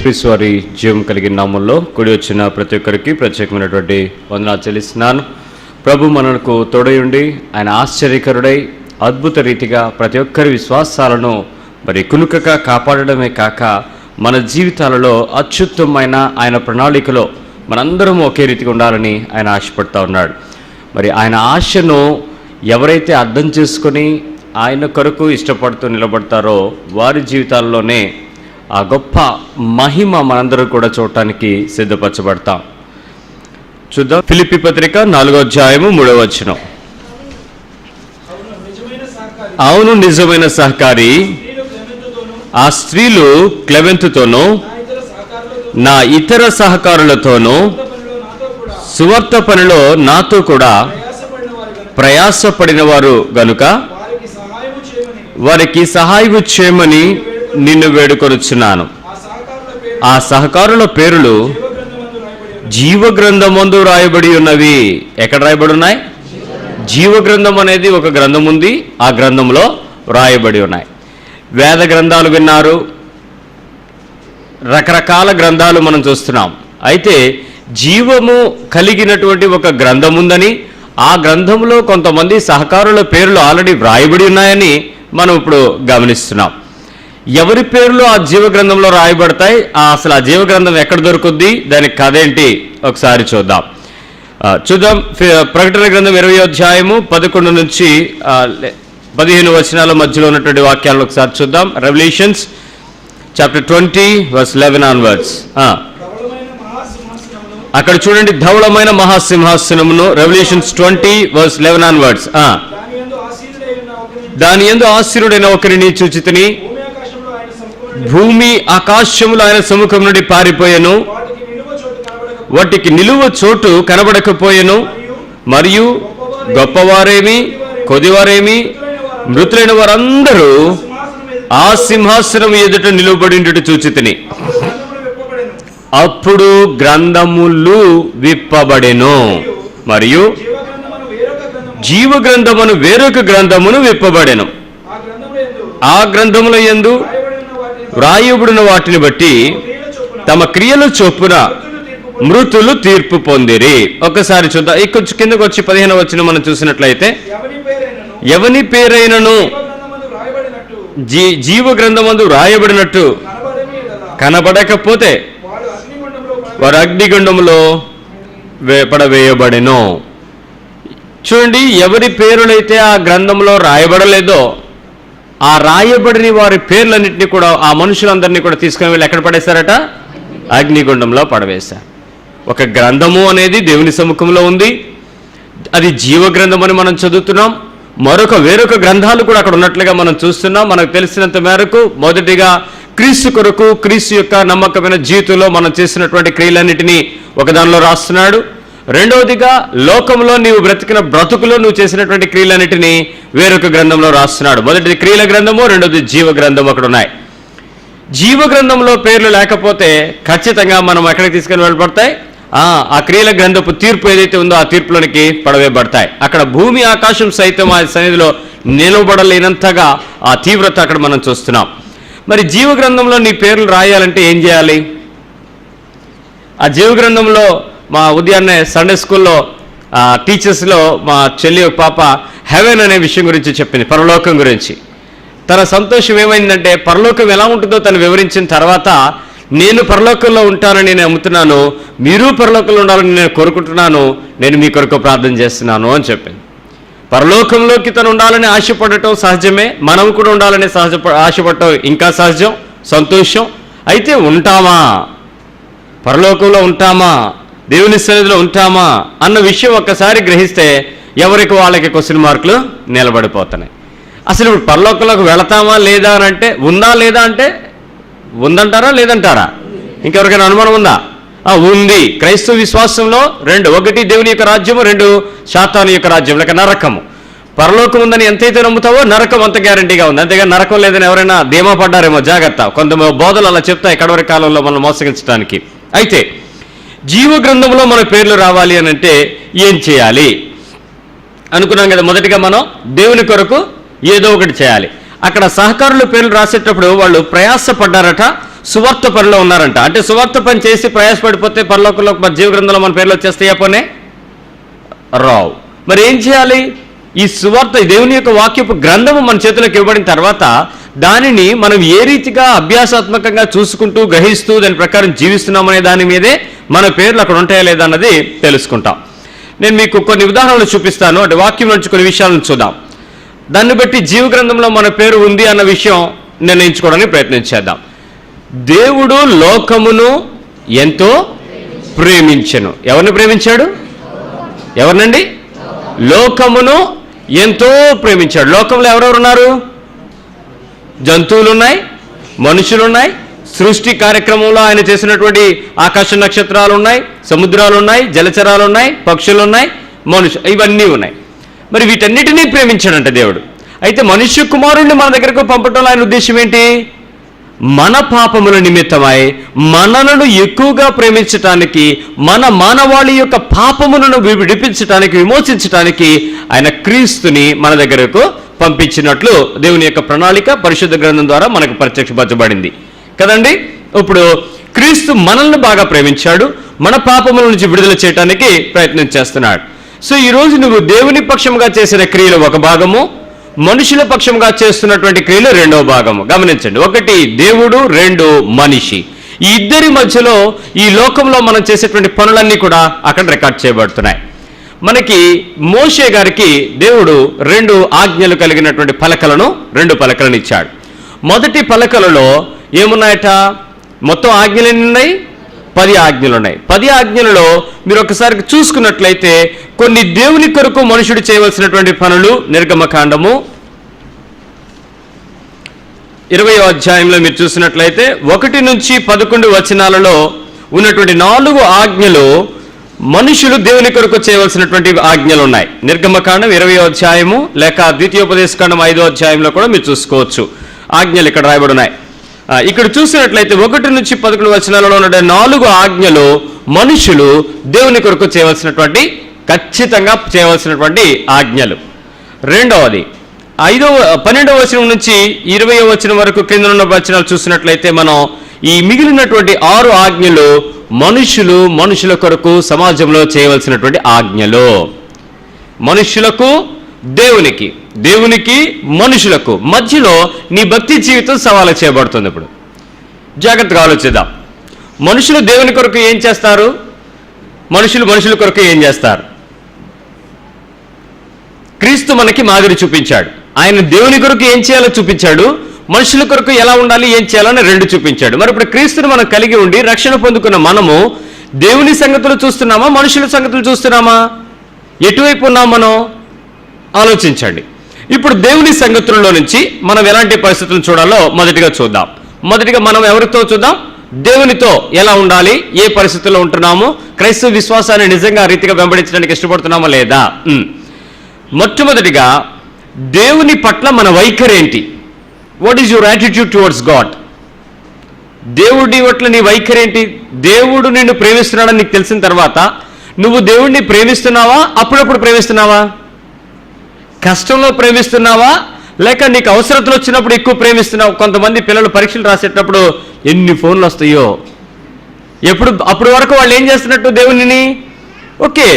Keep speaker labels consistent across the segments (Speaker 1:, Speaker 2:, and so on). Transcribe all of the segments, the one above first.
Speaker 1: యేసుక్రీస్తు వారి జీవం కలిగిన నామంలో కూడి వచ్చిన ప్రతి ఒక్కరికి ప్రత్యేకమైనటువంటి వందనాలు చెల్లిస్తున్నాను. ప్రభు మనకు తోడయుండి ఆయన ఆశ్చర్యకరుడై అద్భుత రీతిగా ప్రతి ఒక్కరి విశ్వాసాలను మరి కునుకగా కాపాడడమే కాక మన జీవితాలలో అత్యుత్తమైన ఆయన ప్రణాళికలో మనందరం ఒకే రీతిగా ఉండాలని ఆయన ఆశపడుతూ ఉన్నాడు. మరి ఆయన ఆశను ఎవరైతే అర్థం చేసుకొని ఆయన కొరకు ఇష్టపడుతూ నిలబడతారో వారి జీవితాల్లోనే ఆ గొప్ప మహిమ మనందరం కూడా చూడటానికి సిద్ధపరచబడతాం. చూద్దాం. ఫిలిప్పీ పత్రిక 4వ అధ్యాయము 3వ వచనం. అవును నిజమైన సహకారి ఆ స్త్రీలు క్లెమెంతుతోనూ నా ఇతర సహకారులతోనూ సువార్త పనిలో నాతో కూడా ప్రయాసపడిన వారు గనుక వారికి సహాయము చేయమని నిన్ను వేడుకొనుచున్నాను. ఆ సహకారుల పేరులు జీవగ్రంథమందు రాయబడి ఉన్నవి. ఎక్కడ రాయబడి ఉన్నాయి? జీవగ్రంథం అనేది ఒక గ్రంథం ఉంది, ఆ గ్రంథంలో రాయబడి ఉన్నాయి. వేద గ్రంథాలు విన్నారు, రకరకాల గ్రంథాలు మనం చూస్తున్నాం. అయితే జీవము కలిగినటువంటి ఒక గ్రంథం ఉందని, ఆ గ్రంథంలో కొంతమంది సహకారుల పేర్లు ఆల్రెడీ వ్రాయబడి ఉన్నాయని మనం ఇప్పుడు గమనిస్తున్నాం. ఎవరి పేర్లు ఆ జీవగ్రంథంలో రాయబడతాయి, అసలు ఆ జీవగ్రంథం ఎక్కడ దొరుకుద్ది, దానికి కథ ఏంటి ఒకసారి చూద్దాం. ప్రకటన గ్రంథం 20వ అధ్యాయము 11 నుంచి 15 వచనాల మధ్యలో ఉన్నటువంటి వాక్యాలను ఒకసారి చూద్దాం. Revelations chapter 20 verse 11 onwards. అక్కడ చూడండి, ధవళమైన మహాసింహాసనమును. Revelations 20 verse 11 onwards. దాని యందు ఆశీనుడైన ఒకరిని చూచితిని, భూమి ఆకాశములు ఆయన సముఖం నుండి పారిపోయెను, వాటికి నిలువ చోటు కనబడకపోయెను. మరియు గొప్పవారేమి కొద్దివారేమి మృతులైన వారందరూ ఆ సింహాసనం ఎదుట నిలువబడి చూచితిని. అప్పుడు గ్రంథములు విప్పబడెను, మరియు జీవగ్రంథమును వేరొక గ్రంథమును విప్పబడెను. ఆ గ్రంథముల యందు వ్రాయబడిన వాటిని బట్టి తమ క్రియల చొప్పున మృతులు తీర్పు పొందిరి. ఒకసారి చూద్దాం. కొంచెం కిందకు వచ్చి 15వ వచనం మనం చూసినట్లయితే, ఎవని పేరైనను జీవ గ్రంథమందు రాయబడినట్టు కనబడకపోతే వారు అగ్నిగుండములో పడవేయబడెను. చూడండి, ఎవరి పేరులైతే ఆ గ్రంథంలో రాయబడలేదో ఆ రాయబడిన వారి పేర్లన్నింటినీ కూడా, ఆ మనుషులందరినీ కూడా తీసుకుని వెళ్ళి ఎక్కడ పడేశారట? అగ్నిగుండంలో పడవేశారు. ఒక గ్రంథము అనేది దేవుని సముఖంలో ఉంది, అది జీవగ్రంథం అని మనం చదువుతున్నాం. వేరొక గ్రంథాలు కూడా అక్కడ ఉన్నట్లుగా మనం చూస్తున్నాం. మనకు తెలిసినంత మేరకు మొదటిగా క్రీస్తు కొరకు, క్రీస్తు యొక్క నమ్మకమైన జీవితంలో మనం చేసినటువంటి క్రియలన్నిటినీ ఒక దానిలో రాస్తున్నాడు. రెండవదిగా లోకంలో నీవు బ్రతికిన బ్రతుకులో నువ్వు చేసినటువంటి క్రియలన్నిటినీ వేరొక గ్రంథంలో రాస్తున్నాడు. మొదటిది క్రియల గ్రంథము, రెండవది జీవ గ్రంథము అక్కడ ఉన్నాయి. జీవ గ్రంథంలో పేర్లు లేకపోతే ఖచ్చితంగా మనం ఎక్కడికి తీసుకుని వెళ్ళబడతాయి? ఆ క్రియల గ్రంథపు తీర్పు ఏదైతే ఉందో ఆ తీర్పులోనికి పడవేయబడతాయి. అక్కడ భూమి ఆకాశం సైతం ఆ సన్నిధిలో నిలబడలేనంతగా ఆ తీవ్రత అక్కడ మనం చూస్తున్నాం. మరి జీవ గ్రంథంలో నీ పేర్లు రాయాలంటే ఏం చేయాలి? ఆ జీవ గ్రంథంలో మా ఉదయాన్నే సండే స్కూల్లో టీచర్స్లో మా చెల్లి ఒక పాప హెవెన్ అనే విషయం గురించి చెప్పింది, పరలోకం గురించి. తన సంతోషం ఏమైందంటే, పరలోకం ఎలా ఉంటుందో తను వివరించిన తర్వాత, నేను పరలోకంలో ఉంటానని నేను నమ్ముతున్నాను, మీరు పరలోకంలో ఉండాలని నేను కోరుకుంటున్నాను, నేను మీ కొరకు ప్రార్థన చేస్తున్నాను అని చెప్పింది. పరలోకంలోకి తను ఉండాలని ఆశపడటం సహజమే, మనం కూడా ఉండాలని ఆశపడటం ఇంకా సహజం, సంతోషం. అయితే ఉంటామా, పరలోకంలో ఉంటామా, దేవుని సన్నిధిలో ఉంటామా అన్న విషయం ఒక్కసారి గ్రహిస్తే ఎవరికి వాళ్ళకి క్వశ్చన్ మార్కులు నిలబడిపోతున్నాయి. అసలు ఇప్పుడు పరలోకంలోకి వెళతామా లేదా అని అంటే, ఉందా లేదా అంటే ఉందంటారా లేదంటారా? ఇంకెవరికైనా అనుమానం ఉందా? ఉంది. క్రైస్తవ విశ్వాసంలో రెండు, ఒకటి దేవుని యొక్క రాజ్యము, రెండు శాతాను యొక్క రాజ్యం లేక నరకము. పరలోకం ఉందని ఎంతైతే నమ్ముతావో నరకం అంత గ్యారంటీగా ఉంది. అంతేగా నరకం లేదని ఎవరైనా ధీమా పడ్డారేమో, జాగ్రత్త. కొంత బోధలు అలా చెప్తాయి కడవరి కాలంలో మనం మోసగించడానికి. అయితే జీవ గ్రంథంలో మన పేర్లు రావాలి అని అంటే ఏం చేయాలి అనుకున్నాం కదా. మొదటిగా మనం దేవుని కొరకు ఏదో ఒకటి చేయాలి. అక్కడ సహకారుల పేర్లు రాసేటప్పుడు వాళ్ళు ప్రయాసపడ్డారట, సువార్త పనిలో ఉన్నారంట. అంటే సువార్త పని చేసి ప్రయాసపడిపోతే పరలోకంలో జీవ గ్రంథంలో మన పేర్లు వచ్చేస్తాయా? పోనే రావు. మరి ఏం చేయాలి? ఈ సువార్త, దేవుని యొక్క వాక్యపు గ్రంథము మన చేతులకు ఇవ్వబడిన తర్వాత దానిని మనం ఏ రీతిగా అభ్యాసాత్మకంగా చూసుకుంటూ గ్రహిస్తూ దాని ప్రకారం జీవిస్తున్నామనే దాని మీదే మన పేర్లు అక్కడ ఉంటాయా లేదా అన్నది తెలుసుకుంటాం. నేను మీకు కొన్ని ఉదాహరణలు చూపిస్తాను. అంటే వాక్యం నుంచి కొన్ని విషయాలను చూద్దాం. దాన్ని బట్టి జీవ గ్రంథంలో మన పేరు ఉంది అన్న విషయం నిర్ణయించుకోవడానికి ప్రయత్నం చేద్దాం. దేవుడు లోకమును ఎంతో ప్రేమించెను. ఎవరిని ప్రేమించాడు? ఎవరినండి? లోకమును ఎంతో ప్రేమించాడు. లోకంలో ఎవరెవరు ఉన్నారు? జంతువులు ఉన్నాయి, మనుషులు ఉన్నాయి. సృష్టి కార్యక్రమంలో ఆయన చేసినటువంటి ఆకాశ నక్షత్రాలు ఉన్నాయి, సముద్రాలు ఉన్నాయి, జలచరాలు ఉన్నాయి, పక్షులు ఉన్నాయి, ఇవన్నీ ఉన్నాయి. మరి వీటన్నిటినీ ప్రేమించాడంట దేవుడు. అయితే మనుష్య కుమారుణ్ణి మన దగ్గరకు పంపటంలో ఆయన ఉద్దేశం ఏంటి? మన పాపముల నిమిత్తమై మనలను ఎక్కువగా ప్రేమించటానికి, మన మానవాళి యొక్క పాపములను విడిపించటానికి, విమోచించటానికి ఆయన క్రీస్తుని మన దగ్గరకు పంపించినట్లు దేవుని యొక్క ప్రణాళిక పరిశుద్ధ గ్రంథం ద్వారా మనకు ప్రత్యక్షపరచబడింది కదండి. ఇప్పుడు క్రీస్తు మనల్ని బాగా ప్రేమించాడు, మన పాపముల నుంచి విడుదల చేయడానికి ప్రయత్నం చేస్తున్నాడు. సో ఈరోజు నువ్వు దేవుని పక్షంగా చేసిన క్రియలు ఒక భాగము, మనుషుల పక్షంగా చేస్తున్నటువంటి క్రియలు రెండవ భాగము. గమనించండి, ఒకటి దేవుడు, రెండు మనిషి. ఈ ఇద్దరి మధ్యలో ఈ లోకంలో మనం చేసేటువంటి పనులన్నీ కూడా అక్కడ రికార్డ్ చేయబడుతున్నాయి. మనకి మోషే గారికి దేవుడు 2 ఆజ్ఞలు కలిగినటువంటి పలకలను, 2 పలకలను ఇచ్చాడు. మొదటి పలకలలో ఏమున్నాయట? మొత్తం ఆజ్ఞలు ఎన్ని ఉన్నాయి? 10 ఆజ్ఞలు ఉన్నాయి. 10 ఆజ్ఞలలో మీరు ఒకసారి చూసుకున్నట్లయితే కొన్ని దేవుని కొరకు మనుషుడు చేయవలసినటువంటి పనులు నిర్గమకాండము 20వ అధ్యాయంలో మీరు చూసినట్లయితే 1 నుంచి 11 వచనాలలో ఉన్నటువంటి 4 ఆజ్ఞలు మనుషులు దేవుని కొరకు చేయవలసినటువంటి ఆజ్ఞలు ఉన్నాయి. నిర్గమకాండం 20వ అధ్యాయము లేక ద్వితీయోపదేశకాండం 5వ అధ్యాయంలో కూడా మీరు చూసుకోవచ్చు. ఆజ్ఞలు ఇక్కడ రాయబడి ఉన్నాయి. ఇక్కడ చూసినట్లయితే 1 నుంచి 11 వచనాలలో ఉన్న 4 ఆజ్ఞలు మనుషులు దేవుని కొరకు చేయవలసినటువంటి, ఖచ్చితంగా చేయవలసినటువంటి ఆజ్ఞలు. రెండవది 12వ వచనం నుంచి 20వ వచనం వరకు కింద ఉన్న వచనాలు చూసినట్లయితే మనం ఈ మిగిలినటువంటి 6 ఆజ్ఞలు మనుషుల కొరకు సమాజంలో చేయవలసినటువంటి ఆజ్ఞలు. మనుషులకు దేవునికి, దేవునికి మనుషులకు మధ్యలో నీ భక్తి జీవితం సవాలు చేయబడుతుంది. ఇప్పుడు జాగ్రత్తగా ఆలోచిద్దాం. మనుషులు దేవుని కొరకు ఏం చేస్తారు? మనుషుల కొరకు ఏం చేస్తారు? క్రీస్తు మనకి మాదిరి చూపించాడు. ఆయన దేవుని కొరకు ఏం చేయాలో చూపించాడు, మనుషుల కొరకు ఎలా ఉండాలి, ఏం చేయాలని 2 చూపించాడు. మరి ఇప్పుడు క్రీస్తుని మనం కలిగి ఉండి రక్షణ పొందుకున్న మనము దేవుని సంగతులు చూస్తున్నామా, మనుషుల సంగతులు చూస్తున్నామా? ఎటువైపు ఉన్నాం మనం? ఆలోచించండి. ఇప్పుడు దేవుని సంగతుల్లో నుంచి మనం ఎలాంటి పరిస్థితులను చూడాలో మొదటిగా చూద్దాం. మొదటిగా మనం ఎవరితో చూద్దాం? దేవునితో ఎలా ఉండాలి, ఏ పరిస్థితుల్లో ఉంటున్నాము, క్రైస్తవ విశ్వాసాన్ని నిజంగా రీతిగా వెంబడించడానికి ఇష్టపడుతున్నామా లేదా? మొట్టమొదటిగా దేవుని పట్ల మన వైఖరి ఏంటి? What is your attitude towards God? దేవుడి పట్ల నీ వైఖరి ఏంటి? దేవుడు నిన్ను ప్రేమిస్తున్నాడని నీకు తెలిసిన తర్వాత నువ్వు దేవుడిని ప్రేమిస్తున్నావా? అప్పుడప్పుడు ప్రేమిస్తున్నావా? కష్టంలో ప్రేమిస్తున్నావా? లేక నీకు అవసరతలు వచ్చినప్పుడు ఎక్కువ ప్రేమిస్తున్నావు? కొంతమంది పిల్లలు పరీక్షలు రాసేటప్పుడు ఎన్ని ఫోన్లు వస్తాయో, అప్పుడు వరకు వాళ్ళు ఏం చేస్తున్నట్టు దేవుడిని, ఓకే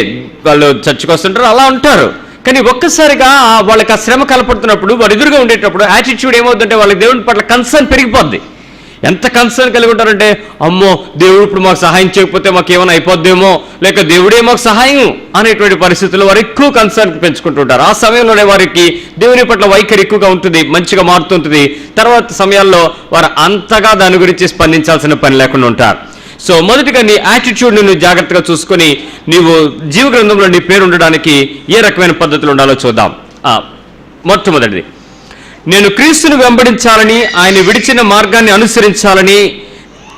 Speaker 1: వాళ్ళు చర్చకు వస్తుంటారు, అలా ఉంటారు. కానీ ఒక్కసారిగా వాళ్ళకి ఆ శ్రమ కలపడుతున్నప్పుడు, వారు ఎదురుగా ఉండేటప్పుడు యాటిట్యూడ్ ఏమవుతుందంటే వాళ్ళకి దేవుడి పట్ల కన్సర్న్ పెరిగిపోద్ది. ఎంత కన్సర్న్ కలిగి ఉంటారంటే, అమ్మో దేవుడు ఇప్పుడు మాకు సహాయం చేయకపోతే మాకు ఏమైనా అయిపోద్దేమో, లేక దేవుడే మాకు సహాయం అనేటువంటి పరిస్థితుల్లో వారు ఎక్కువ కన్సర్న్ పెంచుకుంటుంటారు. ఆ సమయంలోనే వారికి దేవుని పట్ల వైఖరి ఎక్కువగా ఉంటుంది, మంచిగా మారుతుంటుంది. తర్వాత సమయాల్లో వారు అంతగా దాని గురించి స్పందించాల్సిన పని లేకుండా ఉంటారు. సో మొదటిగా నీ యాటిట్యూడ్ని నువ్వు జాగ్రత్తగా చూసుకొని నీవు జీవ గ్రంథంలో నీ పేరు ఉండడానికి ఏ రకమైన పద్ధతులు ఉండాలో చూద్దాం. మొట్టమొదటిది, నేను క్రీస్తుని వెంబడించాలని, ఆయన విడిచిన మార్గాన్ని అనుసరించాలని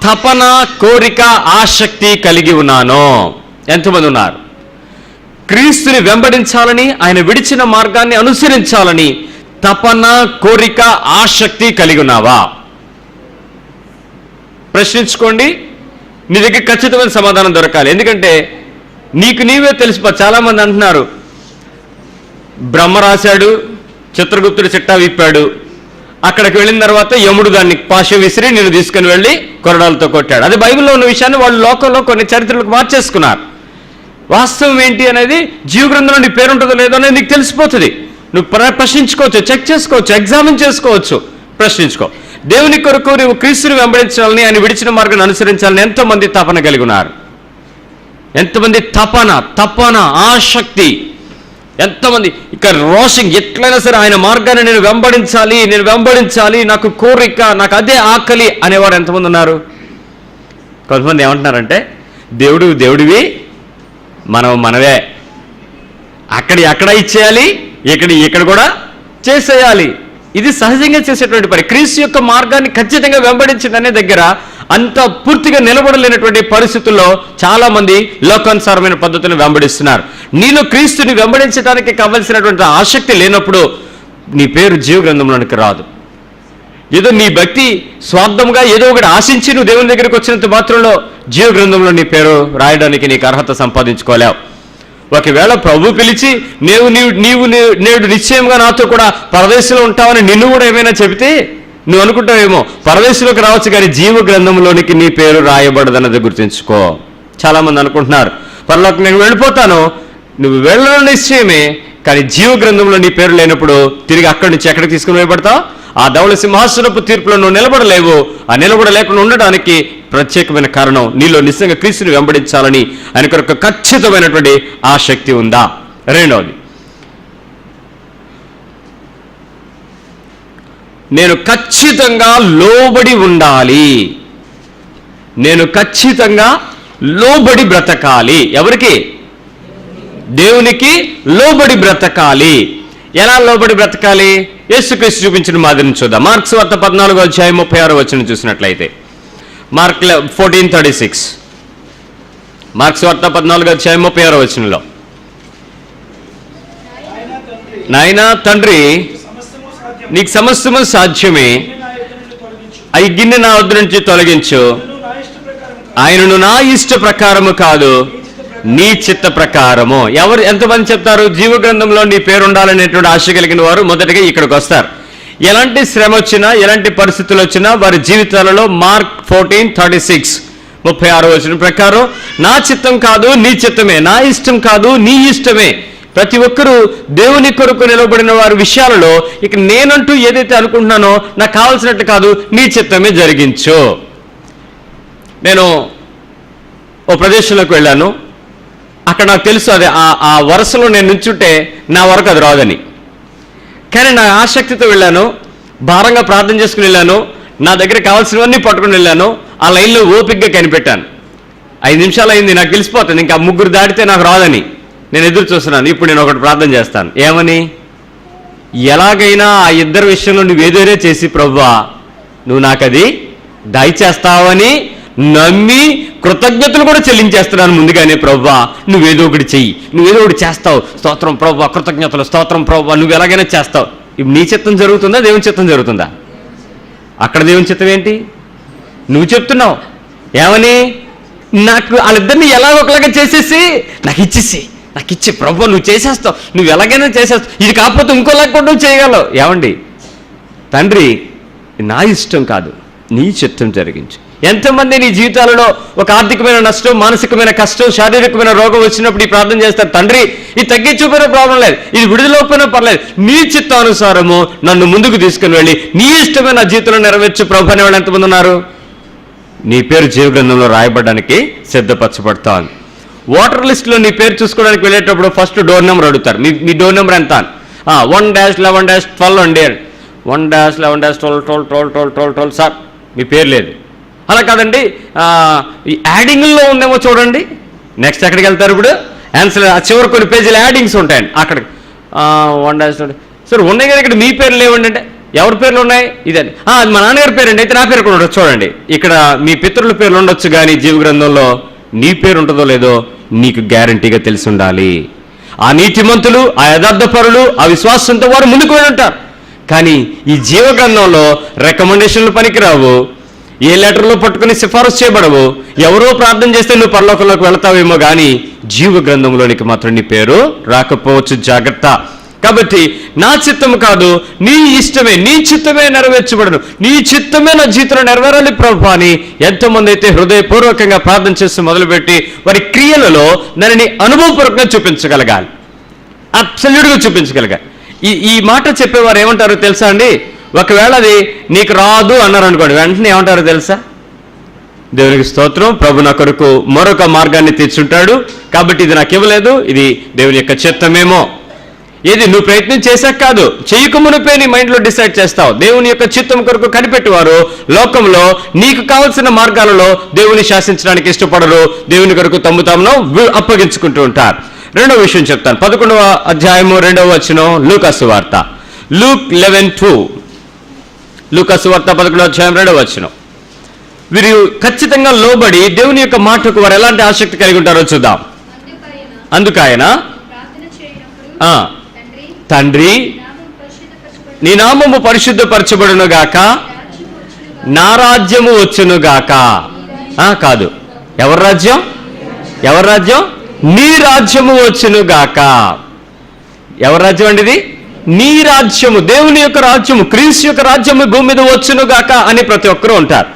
Speaker 1: తపన, కోరిక, ఆసక్తి కలిగి ఉన్నాను. ఎంతమంది ఉన్నారు? క్రీస్తుని వెంబడించాలని, ఆయన విడిచిన మార్గాన్ని అనుసరించాలని తపన, కోరిక, ఆసక్తి కలిగి ఉన్నావా? ప్రశ్నించుకోండి. నీ దగ్గర ఖచ్చితమైన సమాధానం దొరకాలి. ఎందుకంటే నీకు నీవే తెలిసిపో. చాలామంది అంటున్నారు, బ్రహ్మ రాశాడు, చిత్రగుప్తుడు చిట్టా విప్పాడు, అక్కడికి వెళ్ళిన తర్వాత యముడు దాన్ని పాశ విసిరి నేను తీసుకుని వెళ్ళి కొరడాలతో కొట్టాడు. అది బైబిల్లో ఉన్న విషయాన్ని వాళ్ళు లోకంలో కొన్ని చరిత్రలకు మార్చేసుకున్నారు. వాస్తవం ఏంటి అనేది జీవ గ్రంథంలో నీ పేరు ఉంటుందో లేదో అనేది నీకు తెలిసిపోతుంది. నువ్వు ప్రశ్నించుకోవచ్చు, చెక్ చేసుకోవచ్చు, ఎగ్జామిన్ చేసుకోవచ్చు, ప్రశ్నించుకో. దేవుని కొరకు నువ్వు క్రీస్తుని వెంబడించాలని, ఆయన విడిచిన మార్గాన్ని అనుసరించాలని ఎంతోమంది తపన కలిగి ఉన్నారు. ఎంతమంది తపన ఆసక్తి, ఎంతమంది ఇక రోషం, ఎట్లయినా సరే ఆయన మార్గాన్ని నేను వెంబడించాలి, నాకు కోరిక, నాకు అదే ఆకలి అనేవారు ఎంతమంది ఉన్నారు? కొంతమంది ఏమంటున్నారంటే దేవుడివి, మనవే, అక్కడ ఇచ్చేయాలి, ఇక్కడ కూడా చేసేయాలి. ఇది సహజంగా చేసేటువంటి పని. క్రీస్తు యొక్క మార్గాన్ని ఖచ్చితంగా వెంబడించిందనే దగ్గర అంత పూర్తిగా నిలబడలేనటువంటి పరిస్థితుల్లో చాలా మంది లోకానుసారమైన పద్ధతులను వెంబడిస్తున్నారు. నీలో క్రీస్తుని వెంబడించడానికి కావలసినటువంటి ఆసక్తి లేనప్పుడు నీ పేరు జీవ గ్రంథంలోనికి రాదు. ఏదో నీ భక్తి స్వార్థంగా ఏదో ఒకటి ఆశించి నువ్వు దేవుని దగ్గరికి వచ్చినంత మాత్రంలో జీవ గ్రంథంలో నీ పేరు రాయడానికి నీకు అర్హత సంపాదించుకోలేవు. ఒకవేళ ప్రభు పిలిచి నీవు నేడు నిశ్చయంగా నాతో కూడా పరదేశంలో ఉంటావని నిన్ను కూడా ఏమైనా చెబితే నువ్వు అనుకుంటావేమో పరదేశంలోకి రావచ్చు, కానీ జీవ గ్రంథంలోనికి నీ పేరు రాయబడదన్నది గుర్తుంచుకో. చాలా మంది అనుకుంటున్నారు పరలోకి నేను వెళ్ళిపోతాను, నువ్వు వెళ్ళడం నిశ్చయమే, కానీ జీవ గ్రంథంలో నీ పేరు లేనప్పుడు తిరిగి అక్కడి నుంచి ఎక్కడికి తీసుకుని వేయబడతావు? ఆ ధవళ సింహాసనపు తీర్పులో నువ్వు నిలబడలేవు. ఆ నిలబడలేకుండా ఉండడానికి ప్రత్యేకమైన కారణం నీలో నిజంగా క్రీస్తుని వెంబడించాలని ఆయనకు ఒక ఖచ్చితమైనటువంటి ఆసక్తి ఉందా? రెండవది, నేను ఖచ్చితంగా లోబడి ఉండాలి, నేను ఖచ్చితంగా లోబడి బ్రతకాలి. ఎవరికి? దేవునికి లోబడి బ్రతకాలి. ఎలా లోబడి బ్రతకాలి? యేసుక్రీస్తు చూపించిన మాదిరిని చూద్దాం. మార్క్స్ వార్త 14:36 చూసినట్లయితే, మార్క్ 14:36, మార్క్స్ వార్త 14:36 నాయనా తండ్రి, నీకు సమస్తము సాధ్యమే, అయి గిన్నె నా వద్ద నుంచి తొలగించు, ఆయనను నా ఇష్ట ప్రకారము కాదు నీ చిత్త ప్రకారము. ఎంతమంది చెప్తారు జీవ గ్రంథంలో నీ పేరు ఉండాలనేటువంటి ఆశ కలిగిన వారు మొదటగా ఇక్కడికి వస్తారు. ఎలాంటి శ్రమ వచ్చినా, ఎలాంటి పరిస్థితులు వచ్చినా వారి జీవితాలలో మార్క్ 14:36 ప్రకారం నా చిత్తం కాదు నీ చిత్తమే, నా ఇష్టం కాదు నీ ఇష్టమే. ప్రతి ఒక్కరూ దేవుని కొరకు నిలబడిన వారి విషయాలలో ఇక నేనంటూ ఏదైతే అనుకుంటున్నానో నాకు కావాల్సినట్టు కాదు, నీ చిత్తమే జరిగించు. నేను ఓ ప్రదేశంలోకి వెళ్ళాను. అక్కడ నాకు తెలుసు అది ఆ వరుసలో నేను నుంచుంటే నా వరకు అది రాదని. కానీ నా ఆసక్తితో వెళ్ళాను, భారంగా ప్రార్థన చేసుకుని వెళ్ళాను, నా దగ్గర కావాల్సినవన్నీ పట్టుకుని వెళ్ళాను. ఆ లైన్లో ఓపికగా కనిపెట్టాను. 5 నిమిషాలు అయింది, నాకు తెలిసిపోతుంది ఇంకా 3 దాటితే నాకు రాదని. నేను ఎదురు చూస్తున్నాను. ఇప్పుడు నేను ఒకటి ప్రార్థన చేస్తాను. ఏమని? ఎలాగైనా ఆ ఇద్దరు విషయంలో నువ్వేదైనా చేసి ప్రభువా నువ్వు నాకు అది దయచేస్తావని నమ్మి కృతజ్ఞతలు కూడా చెల్లించేస్తున్నాను ముందుగానే. ప్రభువా నువ్వేదో ఒకటి చెయ్యి, నువ్వేదో ఒకటి చేస్తావు, స్తోత్రం ప్రభువా, కృతజ్ఞతలు, స్తోత్రం ప్రభువా, నువ్వు ఎలాగైనా చేస్తావు. ఇప్పుడు నీ చిత్తం జరుగుతుందా దేవుని చిత్తం జరుగుతుందా? అక్కడ దేవుని చిత్తం ఏంటి? నువ్వు చెప్తున్నావు ఏమని? నాకు వాళ్ళిద్దరిని ఎలా ఒకలాగా చేసేసి నాకు ఇచ్చి ప్రభువా నువ్వు చేసేస్తావు, నువ్వు ఎలాగైనా చేసేస్తావు, ఇది కాకపోతే ఇంకోలాగా కూడా నువ్వు చేయగలవు. ఏమండి తండ్రి, నా ఇష్టం కాదు నీ చిత్తం జరిగించు. ఎంతమంది నీ జీవితాలలో ఒక ఆర్థికమైన నష్టం, మానసికమైన కష్టం, శారీరకమైన రోగం వచ్చినప్పుడు ఈ ప్రార్థన చేస్తారు, తండ్రి ఇది తగ్గించుకునే ప్రాబ్లం లేదు, ఇది విడుదలకపోయినా పర్లేదు, నీ చిత్తానుసారము నన్ను ముందుకు తీసుకుని వెళ్ళి నీ ఇష్టమైన నా జీవితంలో నెరవేర్చు ప్రభు అనేవాళ్ళు ఎంతమంది ఉన్నారు? నీ పేరు జీవ గ్రంథంలో రాయబడడానికి సిద్ధపరచబడతాను. ఓటర్ లిస్టులో నీ పేరు చూసుకోవడానికి వెళ్ళేటప్పుడు ఫస్ట్ డోర్ నెంబర్ అడుగుతారు. మీ డోర్ నెంబర్ ఎంత? 1-11-12 అండి. 1-11-12 సార్ మీ పేరు లేదు. అలా కాదండి ఈ యాడింగ్లో ఉందేమో చూడండి. నెక్స్ట్ ఎక్కడికి వెళ్తారు? ఇప్పుడు ఆన్సర్ చివరి కొన్ని పేజీలు యాడింగ్స్ ఉంటాయండి. అక్కడ 1-12 సార్ ఉన్నాయి కదా, ఇక్కడ మీ పేర్లు లేవండి అంటే ఎవరి పేర్లు ఉన్నాయి? ఇదండి అది మా నాన్నగారి పేరండి, అయితే నా పేరు కూడా ఉండొచ్చు. చూడండి ఇక్కడ మీ పితరుల పేర్లు ఉండొచ్చు, కానీ జీవ గ్రంథంలో నీ పేరు ఉంటుందో లేదో నీకు గ్యారంటీగా తెలిసి ఉండాలి. ఆ నీతిమంతులు, ఆ యథార్థపరులు, ఆ విశ్వాసంతో వారు ముందుకు వెళ్ళి ఉంటారు. కానీ ఈ జీవ గ్రంథంలో రికమెండేషన్లు పనికిరావు, ఏ లెటర్లో పట్టుకుని సిఫారసు చేయబడవు. ఎవరో ప్రార్థన చేస్తే నువ్వు పరలోకంలోకి వెళతావేమో, కానీ జీవ గ్రంథంలోనికి మాత్రం నీ పేరు రాకపోవచ్చు. జాగ్రత్త. కాబట్టి నా చిత్తము కాదు, నీ ఇష్టమే, నీ చిత్తమే నెరవేర్చబడను, నీ చిత్తమే నా జీవితంలో నెరవేరాలి ప్రభువా అని ఎంతోమంది అయితే హృదయపూర్వకంగా ప్రార్థన చేస్తూ మొదలుపెట్టి వారి క్రియలలో దానిని అనుభవపూర్వకంగా చూపించగలగాలి, అబ్సల్యూట్గా చూపించగలగాలి. ఈ మాట చెప్పేవారు ఏమంటారో తెలుసా అండి? ఒకవేళ అది నీకు రాదు అన్నారు అనుకోండి, వెంటనే ఏమంటారో తెలుసా? దేవునికి స్తోత్రం, ప్రభు నా కొరకు మరొక మార్గాన్ని తెచ్చుంటాడు, కాబట్టి ఇది నాకు ఇవ్వలేదు, ఇది దేవుని యొక్క చిత్తమేమో. ఏది నువ్వు ప్రయత్నం చేశాక కాదు, చేయకమునిపే నీ మైండ్లో డిసైడ్ చేస్తావు. దేవుని యొక్క చిత్తం కొరకు కనిపెట్టేవారు లోకంలో నీకు కావలసిన మార్గాలలో దేవుని శాసించడానికి ఇష్టపడరు, దేవుని కొరకు తమ్ము తామును అప్పగించుకుంటూ ఉంటారు. రెండవ విషయం చెప్తాను, 11వ అధ్యాయము 2వ వచనం, లూకాసు వార్త, లూక్ 11:2. లూకాసు వార్త 11వ అధ్యాయం 2వ వచనం. వీరు ఖచ్చితంగా లోబడి దేవుని యొక్క మాటకు వారు ఎలాంటి ఆసక్తి కలిగి ఉంటారో చూద్దాం. అందుకైన తండ్రి నీ నామము పరిశుద్ధపరచబడును గాక, నా రాజ్యము వచ్చును గాక. కాదు, ఎవరి రాజ్యం? ఎవరి రాజ్యం? నీ రాజ్యము వచ్చును గాక. ఎవరి రాజ్యం అండి ఇది? నీ రాజ్యము, దేవుని యొక్క రాజ్యము, క్రీస్తు యొక్క రాజ్యము భూమి మీద వచ్చును గాక అని ప్రతి ఒక్కరూ ఉంటారు.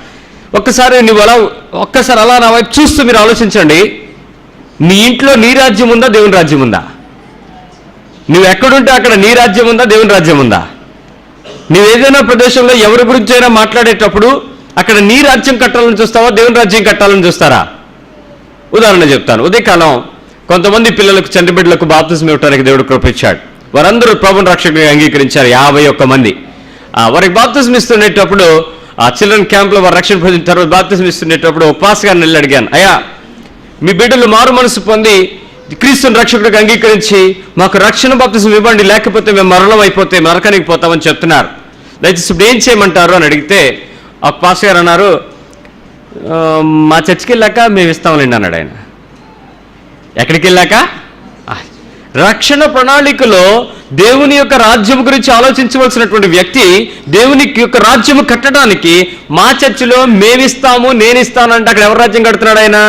Speaker 1: ఒక్కసారి అలా నా వైపు చూస్తూ మీరు ఆలోచించండి. నీ ఇంట్లో నీ రాజ్యం ఉందా, దేవుని రాజ్యం ఉందా? నువ్వు ఎక్కడుంటే అక్కడ నీ రాజ్యం ఉందా, దేవుని రాజ్యం ఉందా? నువ్వు ఏదైనా ప్రదేశంలో ఎవరి గురించి అయినా మాట్లాడేటప్పుడు అక్కడ నీ రాజ్యం కట్టాలని చూస్తావా, దేవుని రాజ్యం కట్టాలని చూస్తారా? ఉదాహరణ చెప్తాను. ఉదయకాలం కొంతమంది పిల్లలకు, చంటి బిడ్డలకు బాప్తిజం ఇవ్వడానికి దేవుడు కృప ఇచ్చాడు. వారందరూ ప్రభువుని రక్షకుడిగా అంగీకరించారు, 51 మంది. వారికి బాప్తిజం ఇస్తున్నప్పుడు ఆ చిల్డ్రన్ క్యాంప్లో వారు రక్షణ పొందిన తర్వాత బాప్తిజం ఇస్తున్నప్పుడు పాస్ గారిని వెళ్ళి అడిగాను, అయ్యా మీ బిడ్డలు మారు మనసు పొంది క్రీస్తుని రక్షకుడిగా అంగీకరించి మాకు రక్షణ బాప్తిజం ఇవ్వండి, లేకపోతే మేము మరణం అయిపోతే నరకానికి పోతామని చెప్తున్నారు, దయచేసి ఇప్పుడు ఏం చేయమంటారు అని అడిగితే ఆ పాస్ గారు అన్నారు, మా చర్చికి వెళ్ళాక మేము ఇస్తాంలేండి అన్నాడు ఆయన. ఎక్కడికి వెళ్ళాక? రక్షణ ప్రణాళికలో దేవుని యొక్క రాజ్యం గురించి ఆలోచించవలసినటువంటి వ్యక్తి దేవుని యొక్క రాజ్యము కట్టడానికి మా చర్చిలో మేమిస్తాము, నేను ఇస్తానంటే అక్కడ ఎవరి రాజ్యం కడుతున్నాడు? ఆయన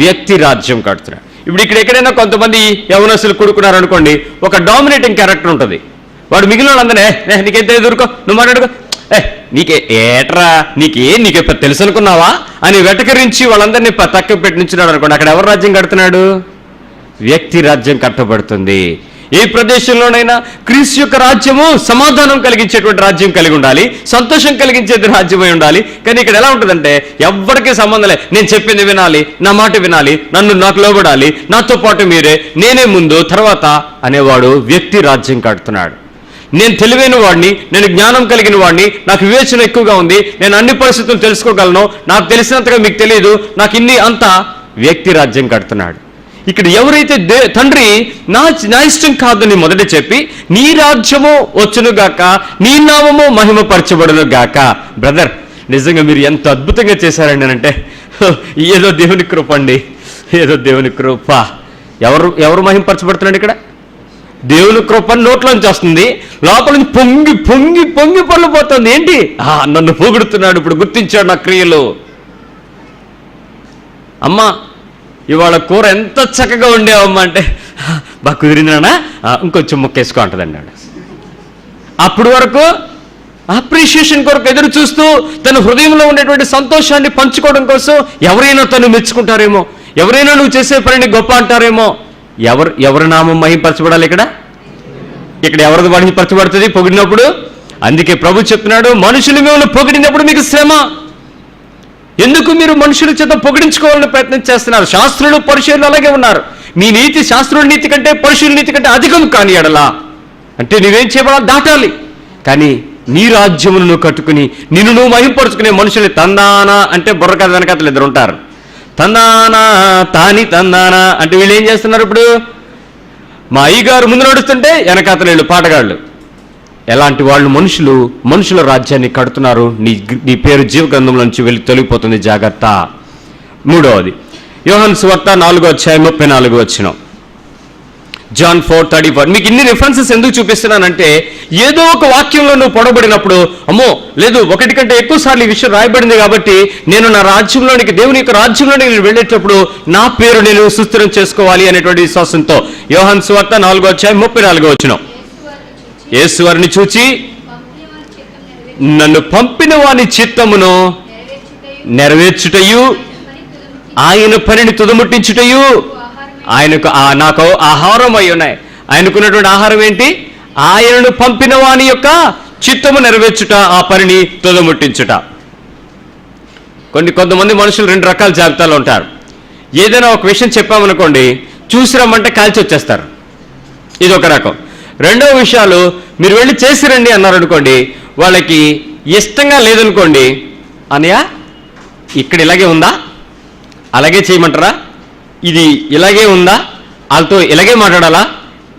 Speaker 1: వ్యక్తి రాజ్యం కడుతున్నాడు. ఇప్పుడు ఇక్కడ ఎక్కడైనా కొంతమంది యవనస్తులు కూడుకున్నారు అనుకోండి, ఒక డామినేటింగ్ క్యారెక్టర్ ఉంటుంది. వాడు మిగిలిన వాళ్ళందరే నీకేం తెలియదు, ఊరుకో, నువ్వు మాట్లాడుకో, నీకే ఏట్రా, నీకే తెలుసు అనుకున్నావా అని వెటకరించి వాళ్ళందరినీ తక్కువ పెట్టించున్నాడు అనుకోండి, అక్కడ ఎవరు రాజ్యం కడుతున్నాడు? వ్యక్తి రాజ్యం కట్టబడుతుంది. ఏ ప్రదేశంలోనైనా క్రీస్తు యొక్క రాజ్యము సమాధానం కలిగించేటువంటి రాజ్యం కలిగి ఉండాలి, సంతోషం కలిగించేది రాజ్యమై ఉండాలి. కానీ ఇక్కడ ఎలా ఉంటుందంటే ఎవరికి సంబంధం లేదు, నేను చెప్పింది వినాలి, నా మాట వినాలి, నాకు లోబడాలి, నాతో పాటు మీరే, నేనే ముందు తర్వాత అనేవాడు వ్యక్తి రాజ్యం కడుతున్నాడు. నేను తెలివైన వాడిని, నేను జ్ఞానం కలిగిన వాడిని, నాకు వివేచన ఎక్కువగా ఉంది, నేను అన్ని పరిస్థితులు తెలుసుకోగలను, నాకు తెలిసినంతగా మీకు తెలియదు, నాకు ఇన్ని అంతా వ్యక్తి రాజ్యం కడుతున్నాడు. ఇక్కడ ఎవరైతే తండ్రి నా ఇష్టం కాదని మొదట చెప్పి నీ రాజ్యము వచ్చును గాక, నీ నామము మహిమపరచబడును గాక. బ్రదర్, నిజంగా మీరు ఎంత అద్భుతంగా చేశారండి అంటే ఏదో దేవుని కృప అండి, ఏదో దేవుని కృప. ఎవరు మహిమపరచబడుతున్నాడు ఇక్కడ? దేవుని కృప నోట్లోంచి వస్తుంది, లోపల నుంచి పొంగి పొంగి పొంగి పళ్ళిపోతుంది. ఏంటి? నన్ను పొగుడుతున్నాడు, ఇప్పుడు గుర్తించాడు నా క్రియలు. అమ్మా ఇవాళ కూర ఎంత చక్కగా ఉండేవమ్మా అంటే, బాగా కుదిరిందనా, ఇంకొంచెం ముక్కేసుకో అంటదండి ఆవిడ. అప్పుడు వరకు అప్రిషియేషన్ కొరకు ఎదురు చూస్తూ తన హృదయంలో ఉండేటువంటి సంతోషాన్ని పంచుకోవడం కోసం ఎవరైనా తను మెచ్చుకుంటారేమో, ఎవరైనా నువ్వు చేసే పనిని గొప్ప అంటారేమో. ఎవరి నామం మహిమపరచబడాలి? ఇక్కడ ఎవరిది మహిమపరచబడుతుంది పొగిడినప్పుడు? అందుకే ప్రభు చెప్తున్నాడు, మనుషులు మిమ్మల్ని పొగిడినప్పుడు మీకు శ్రమ. ఎందుకు మీరు మనుషుల చేత పొగిడించుకోవాలని ప్రయత్నం చేస్తున్నారు? శాస్త్రులు పరిశీలన అలాగే ఉన్నారు. మీ నీతి శాస్త్రుల నీతి కంటే పరిశీలన నీతి కంటే అధికం కాని ఎడలా అంటే నువ్వేం చేయబడాలి? దాటాలి. కానీ నీ రాజ్యమును నువ్వు కట్టుకుని నిన్ను నువ్వు మహింపరుచుకునే మనుషుల్ని తందానా అంటే బుర్ర కథ వెనకతలు ఇద్దరు ఉంటారు. తందానా తాని తందానా అంటే వీళ్ళు ఏం చేస్తున్నారు? ఇప్పుడు మా అయ్యగారు ముందు నడుస్తుంటే వెనకతలు వీళ్ళు పాటగాళ్ళు. ఎలాంటి వాళ్ళు? మనుషుల రాజ్యాన్ని కడుతున్నారు. నీ పేరు జీవ గ్రంథంలో నుంచి వెళ్ళి తొలగిపోతుంది, జాగ్రత్త. మూడవది యోహాను సువార్త 4వ అధ్యాయం 34వ వచనం, John 4:34. మీకు ఇన్ని రిఫరెన్సెస్ ఎందుకు చూపిస్తున్నానంటే, ఏదో ఒక వాక్యంలో నువ్వు పొడబడినప్పుడు అమ్మో లేదు, ఒకటి కంటే ఎక్కువ సార్లు ఈ విషయం రాయబడింది కాబట్టి నేను నా రాజ్యంలోనికి, దేవుని యొక్క రాజ్యంలోనికి నేను వెళ్ళేటప్పుడు నా పేరు నేను సుస్థిరం చేసుకోవాలి అనేటువంటి విశ్వాసంతో యోహాను సువార్త 4:34. యేసు వారిని చూచి నన్ను పంపిన వాని చిత్తమును నెరవేర్చుటయు ఆయన పనిని తుదముట్టించుటయు ఆయనకు నాకు ఆహారం అయి ఉన్నాయి. ఆయనకున్నటువంటి ఆహారం ఏంటి? ఆయనను పంపిన వాని యొక్క చిత్తము నెరవేర్చుట, ఆ పనిని తుదముట్టించుట. కొంతమంది మనుషులు 2 రకాల జాబితాలో ఉంటారు. ఏదైనా ఒక విషయం చెప్పామనుకోండి, చూసి రమ్మంటే కాల్చి వచ్చేస్తారు. ఇది ఒక రకం. రెండవ విషయాలు మీరు వెళ్ళి చేసి రండి అన్నారు అనుకోండి, వాళ్ళకి ఇష్టంగా లేదనుకోండి, అనయ్య ఇక్కడ ఇలాగే ఉందా, అలాగే చేయమంటారా, ఇది ఇలాగే ఉందా, వాళ్ళతో ఇలాగే మాట్లాడాలా,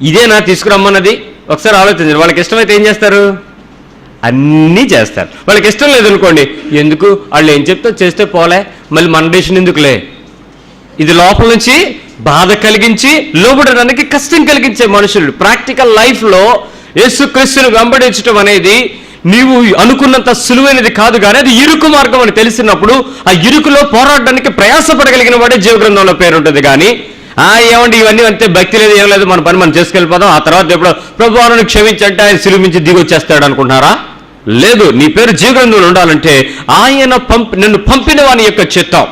Speaker 1: ఇదేనా తీసుకురమ్మన్నది, ఒకసారి ఆలోచించండి. వాళ్ళకి ఇష్టమైతే ఏం చేస్తారు? అన్నీ చేస్తారు. వాళ్ళకి ఇష్టం లేదనుకోండి, ఎందుకు వాళ్ళు ఏం చెప్తే చేస్తే పోలే, మళ్ళీ మన డెసిషన్ ఎందుకులే. ఇది లోపల నుంచి బాధ కలిగించి లోబడడానికి కష్టం కలిగించే మనుషులు. ప్రాక్టికల్ లైఫ్లో యేసుక్రీస్తును వెంబడించడం అనేది నీవు అనుకున్నంత సులువైనది కాదు, కానీ అది ఇరుకు మార్గం అని తెలిసినప్పుడు ఆ ఇరుకులో పోరాడడానికి ప్రయాసపడగలిగిన వాడే జీవగ్రంథంలో పేరుంటుంది. కానీ ఏమండి ఇవన్నీ అంతే, భక్తి లేదు, ఏం లేదు, మన పని మనం చేసుకెళ్ళిపోదాం, ఆ తర్వాత ఎప్పుడో ప్రభువును క్షమించంటే ఆయన సిలువ నుంచి దిగి వచ్చేస్తాడు అనుకుంటున్నారా? లేదు. నీ పేరు జీవగ్రంథంలో ఉండాలంటే ఆయన నన్ను పంపిన వాని యొక్క చిత్తం.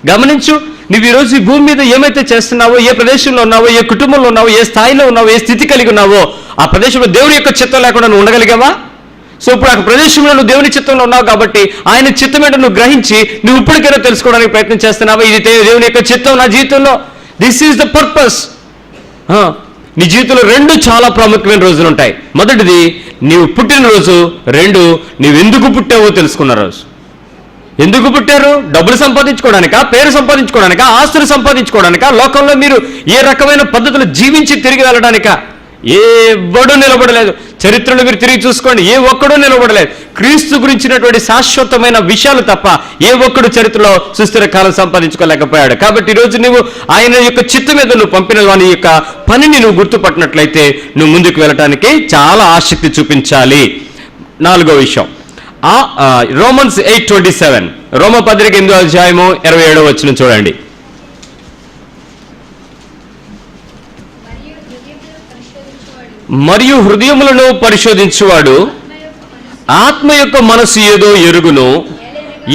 Speaker 1: గమనించు, నువ్వు ఈరోజు ఈ భూమి మీద ఏమైతే చేస్తున్నావో, ఏ ప్రదేశంలో ఉన్నావో, ఏ కుటుంబంలో ఉన్నావో, ఏ స్థాయిలో ఉన్నావో, ఏ స్థితి కలిగి ఉన్నావో, ఆ ప్రదేశంలో దేవుని యొక్క చిత్తం లేకుండా నువ్వు ఉండగలిగావా? సో ఇప్పుడు ఆ ప్రదేశంలో నువ్వు దేవుని చిత్తంలో ఉన్నావు కాబట్టి ఆయన చిత్తం ఏంటో నువ్వు గ్రహించి నువ్వు ఇప్పటికైనా తెలుసుకోవడానికి ప్రయత్నం చేస్తున్నావా? ఇది దేవుని యొక్క చిత్తం నా జీవితంలో. This is the purpose. నీ జీవితంలో 2 చాలా ప్రాముఖ్యమైన రోజులు ఉంటాయి. మొదటిది నీవు పుట్టినరోజు, 2 నీవు ఎందుకు పుట్టావో తెలుసుకున్న రోజు. ఎందుకు పుట్టారు? డబ్బులు సంపాదించుకోవడానికా, పేరు సంపాదించుకోవడానికా, ఆస్తులు సంపాదించుకోవడానికా, లోకంలో మీరు ఏ రకమైన పద్ధతులు జీవించి తిరిగి వెళ్ళడానికా? ఎవడూ నిలబడలేదు. చరిత్రలో మీరు తిరిగి చూసుకోండి, ఏ ఒక్కడూ నిలబడలేదు. క్రీస్తు గురించినటువంటి శాశ్వతమైన విషయాలు తప్ప ఏ ఒక్కడు చరిత్రలో సుస్థిర కాలం సంపాదించుకోలేకపోయాడు. కాబట్టి ఈరోజు నువ్వు ఆయన యొక్క చిత్తం మీద నువ్వు పంపిన వాని యొక్క పనిని నువ్వు గుర్తుపట్టినట్లయితే నువ్వు ముందుకు వెళ్ళటానికి చాలా ఆసక్తి చూపించాలి. 4వ విషయం, రోమన్స్ 8:27, రోమపత్రిక 8:27 చూడండి. మరియు హృదయములను పరిశోధించువాడు ఆత్మ యొక్క మనసు ఏదో ఎరుగును,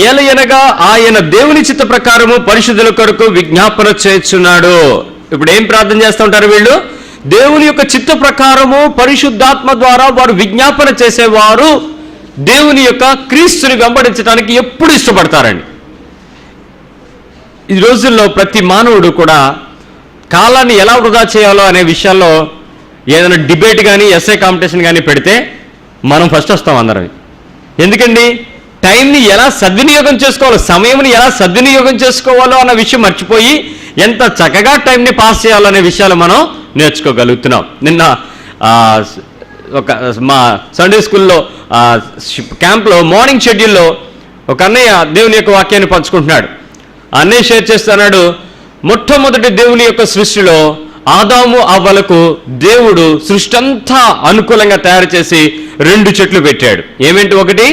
Speaker 1: ఏలయనగా ఆయన దేవుని చిత్త ప్రకారము పరిశుద్ధుల కొరకు విజ్ఞాపన చేస్తున్నాడు. ఇప్పుడు ఏం ప్రార్థన చేస్తూ ఉంటారు వీళ్ళు? దేవుని యొక్క చిత్త ప్రకారము పరిశుద్ధాత్మ ద్వారా వారు విజ్ఞాపన చేసేవారు దేవుని యొక్క క్రీస్తుని వెంబడించడానికి ఎప్పుడు ఇష్టపడతారండి. ఈ రోజుల్లో ప్రతి మానవుడు కూడా కాలాన్ని ఎలా వృధా చేయాలో అనే విషయాల్లో ఏదైనా డిబేట్ కానీ ఎస్ఏ కాంపిటీషన్ కానీ పెడితే మనం ఫస్ట్ వస్తాం అందరం. ఎందుకండి? టైంని ఎలా సద్వినియోగం చేసుకోవాలో, సమయంని ఎలా సద్వినియోగం చేసుకోవాలో అన్న విషయం మర్చిపోయి ఎంత చక్కగా టైంని పాస్ చేయాలనే విషయాలు మనం నేర్చుకోగలుగుతున్నాం. నిన్న మా సండే స్కూల్లో క్యాంప్లో మార్నింగ్ షెడ్యూల్లో ఒక అన్నయ్య దేవుని యొక్క వాక్యాన్ని పంచుకుంటున్నాడు. అన్నయ్య షేర్ చేస్తున్నాడు, మొట్టమొదటి దేవుని యొక్క సృష్టిలో ఆదాము అవ్వలకు దేవుడు సృష్టి అంతా అనుకూలంగా తయారు చేసి 2 చెట్లు పెట్టాడు. ఏమేంటి? ఒకటి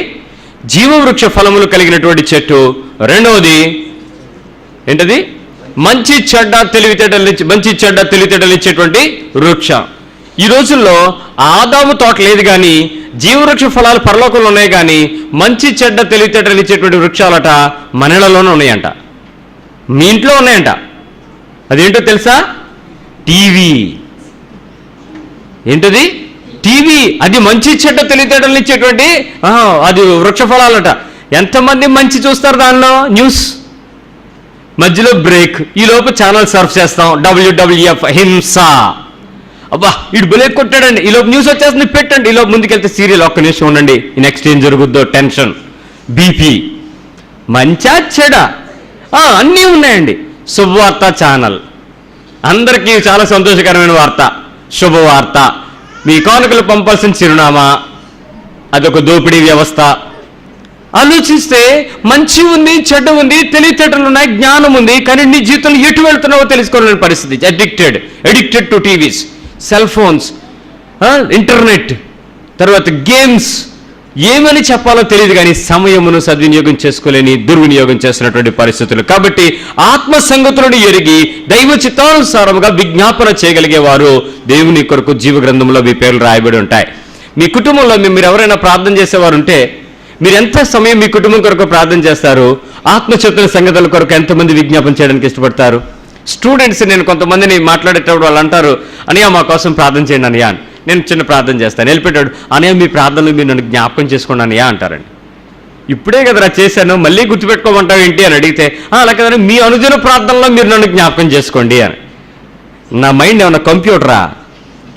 Speaker 1: జీవవృక్ష ఫలములు కలిగినటువంటి చెట్టు, రెండవది ఏంటది? మంచి చెడ్డ తెలివితేటలు ఇచ్చేటువంటి వృక్షం. ఈ రోజుల్లో ఆదాము తోట లేదు కానీ జీవవృక్ష ఫలాలు పరలోకంలో ఉన్నాయి, కానీ మంచి చెడ్డ తెలివితేటలు ఇచ్చేటువంటి వృక్షాలట మనలోనే ఉన్నాయంట, మీ ఇంట్లో ఉన్నాయంట. అదేంటో తెలుసా? టీవీ. ఏంటది? టీవీ. అది మంచి చెడ్డ తెలివితేటలు ఇచ్చేటువంటి అది వృక్ష ఫలాలట. ఎంతమంది మంచి చూస్తారు దానిలో? న్యూస్ మధ్యలో బ్రేక్, ఈ లోపు ఛానల్ సర్ఫ్ చేస్తాం, WWF హింస, అబ్బా ఇటు బ్రేక్ కొట్టాడండి, ఈ లోపు న్యూస్ వచ్చేస్తుంది పెట్టండి, ఈ లోపు ముందుకెళ్తే సీరియల్, ఒక్క నిమిషం ఉండండి, నెక్స్ట్ ఏం జరుగుద్దో టెన్షన్, బీపీ. మంచా చెడ అన్నీ ఉన్నాయండి. శుభవార్త ఛానల్, అందరికీ చాలా సంతోషకరమైన వార్త, శుభవార్త. మీ కానుకలు పంపాల్సిన చిరునామా అదొక దోపిడీ వ్యవస్థ. ఆలోచిస్తే మంచి ఉంది, చెడ్డ ఉంది, తెలివితేటలు ఉన్నాయి, జ్ఞానం ఉంది, కానీ నీ జీవితంలో ఎటు వెళ్తున్నావో తెలుసుకోలేని పరిస్థితి. Addicted to TVs, cell phones, internet, తర్వాత గేమ్స్, ఏమని చెప్పాలో తెలియదు, కానీ సమయమును సద్వినియోగం చేసుకోలేని దుర్వినియోగం చేస్తున్నటువంటి పరిస్థితులు. కాబట్టి ఆత్మ సంగతులను ఎరిగి దైవ చిత్తానుసారముగా విజ్ఞాపన చేయగలిగేవారు దేవుని కొరకు జీవ గ్రంథంలో మీ పేర్లు రాయబడి ఉంటాయి. మీ కుటుంబంలో మీరు ఎవరైనా ప్రార్థన చేసేవారు ఉంటే మీరు ఎంత సమయం మీ కుటుంబం కొరకు ప్రార్థన చేస్తారు? ఆత్మచిత్తన సంగతుల కొరకు ఎంతమంది విజ్ఞాపన చేయడానికి ఇష్టపడతారు? స్టూడెంట్స్, నేను కొంతమందిని మాట్లాడేటప్పుడు వాళ్ళు అంటారు, అన్నయ్య మా కోసం ప్రార్థన చేయండి అన్నయ్య. నేను చిన్న ప్రార్థన చేస్తాను. వెళ్ళిపెట్టాడు, అన్నయ్య మీ ప్రార్థనలు మీరు నన్ను జ్ఞాపకం చేసుకోండి అన్నయ్య అంటారండి. ఇప్పుడే కదరా చేశాను, మళ్ళీ గుర్తుపెట్టుకోమంటావు ఏంటి అని అడిగితే, అలా కదండి మీ అనుదిన ప్రార్థనలో మీరు నన్ను జ్ఞాపకం చేసుకోండి అని. నా మైండ్ ఏమన్నా కంప్యూటరా?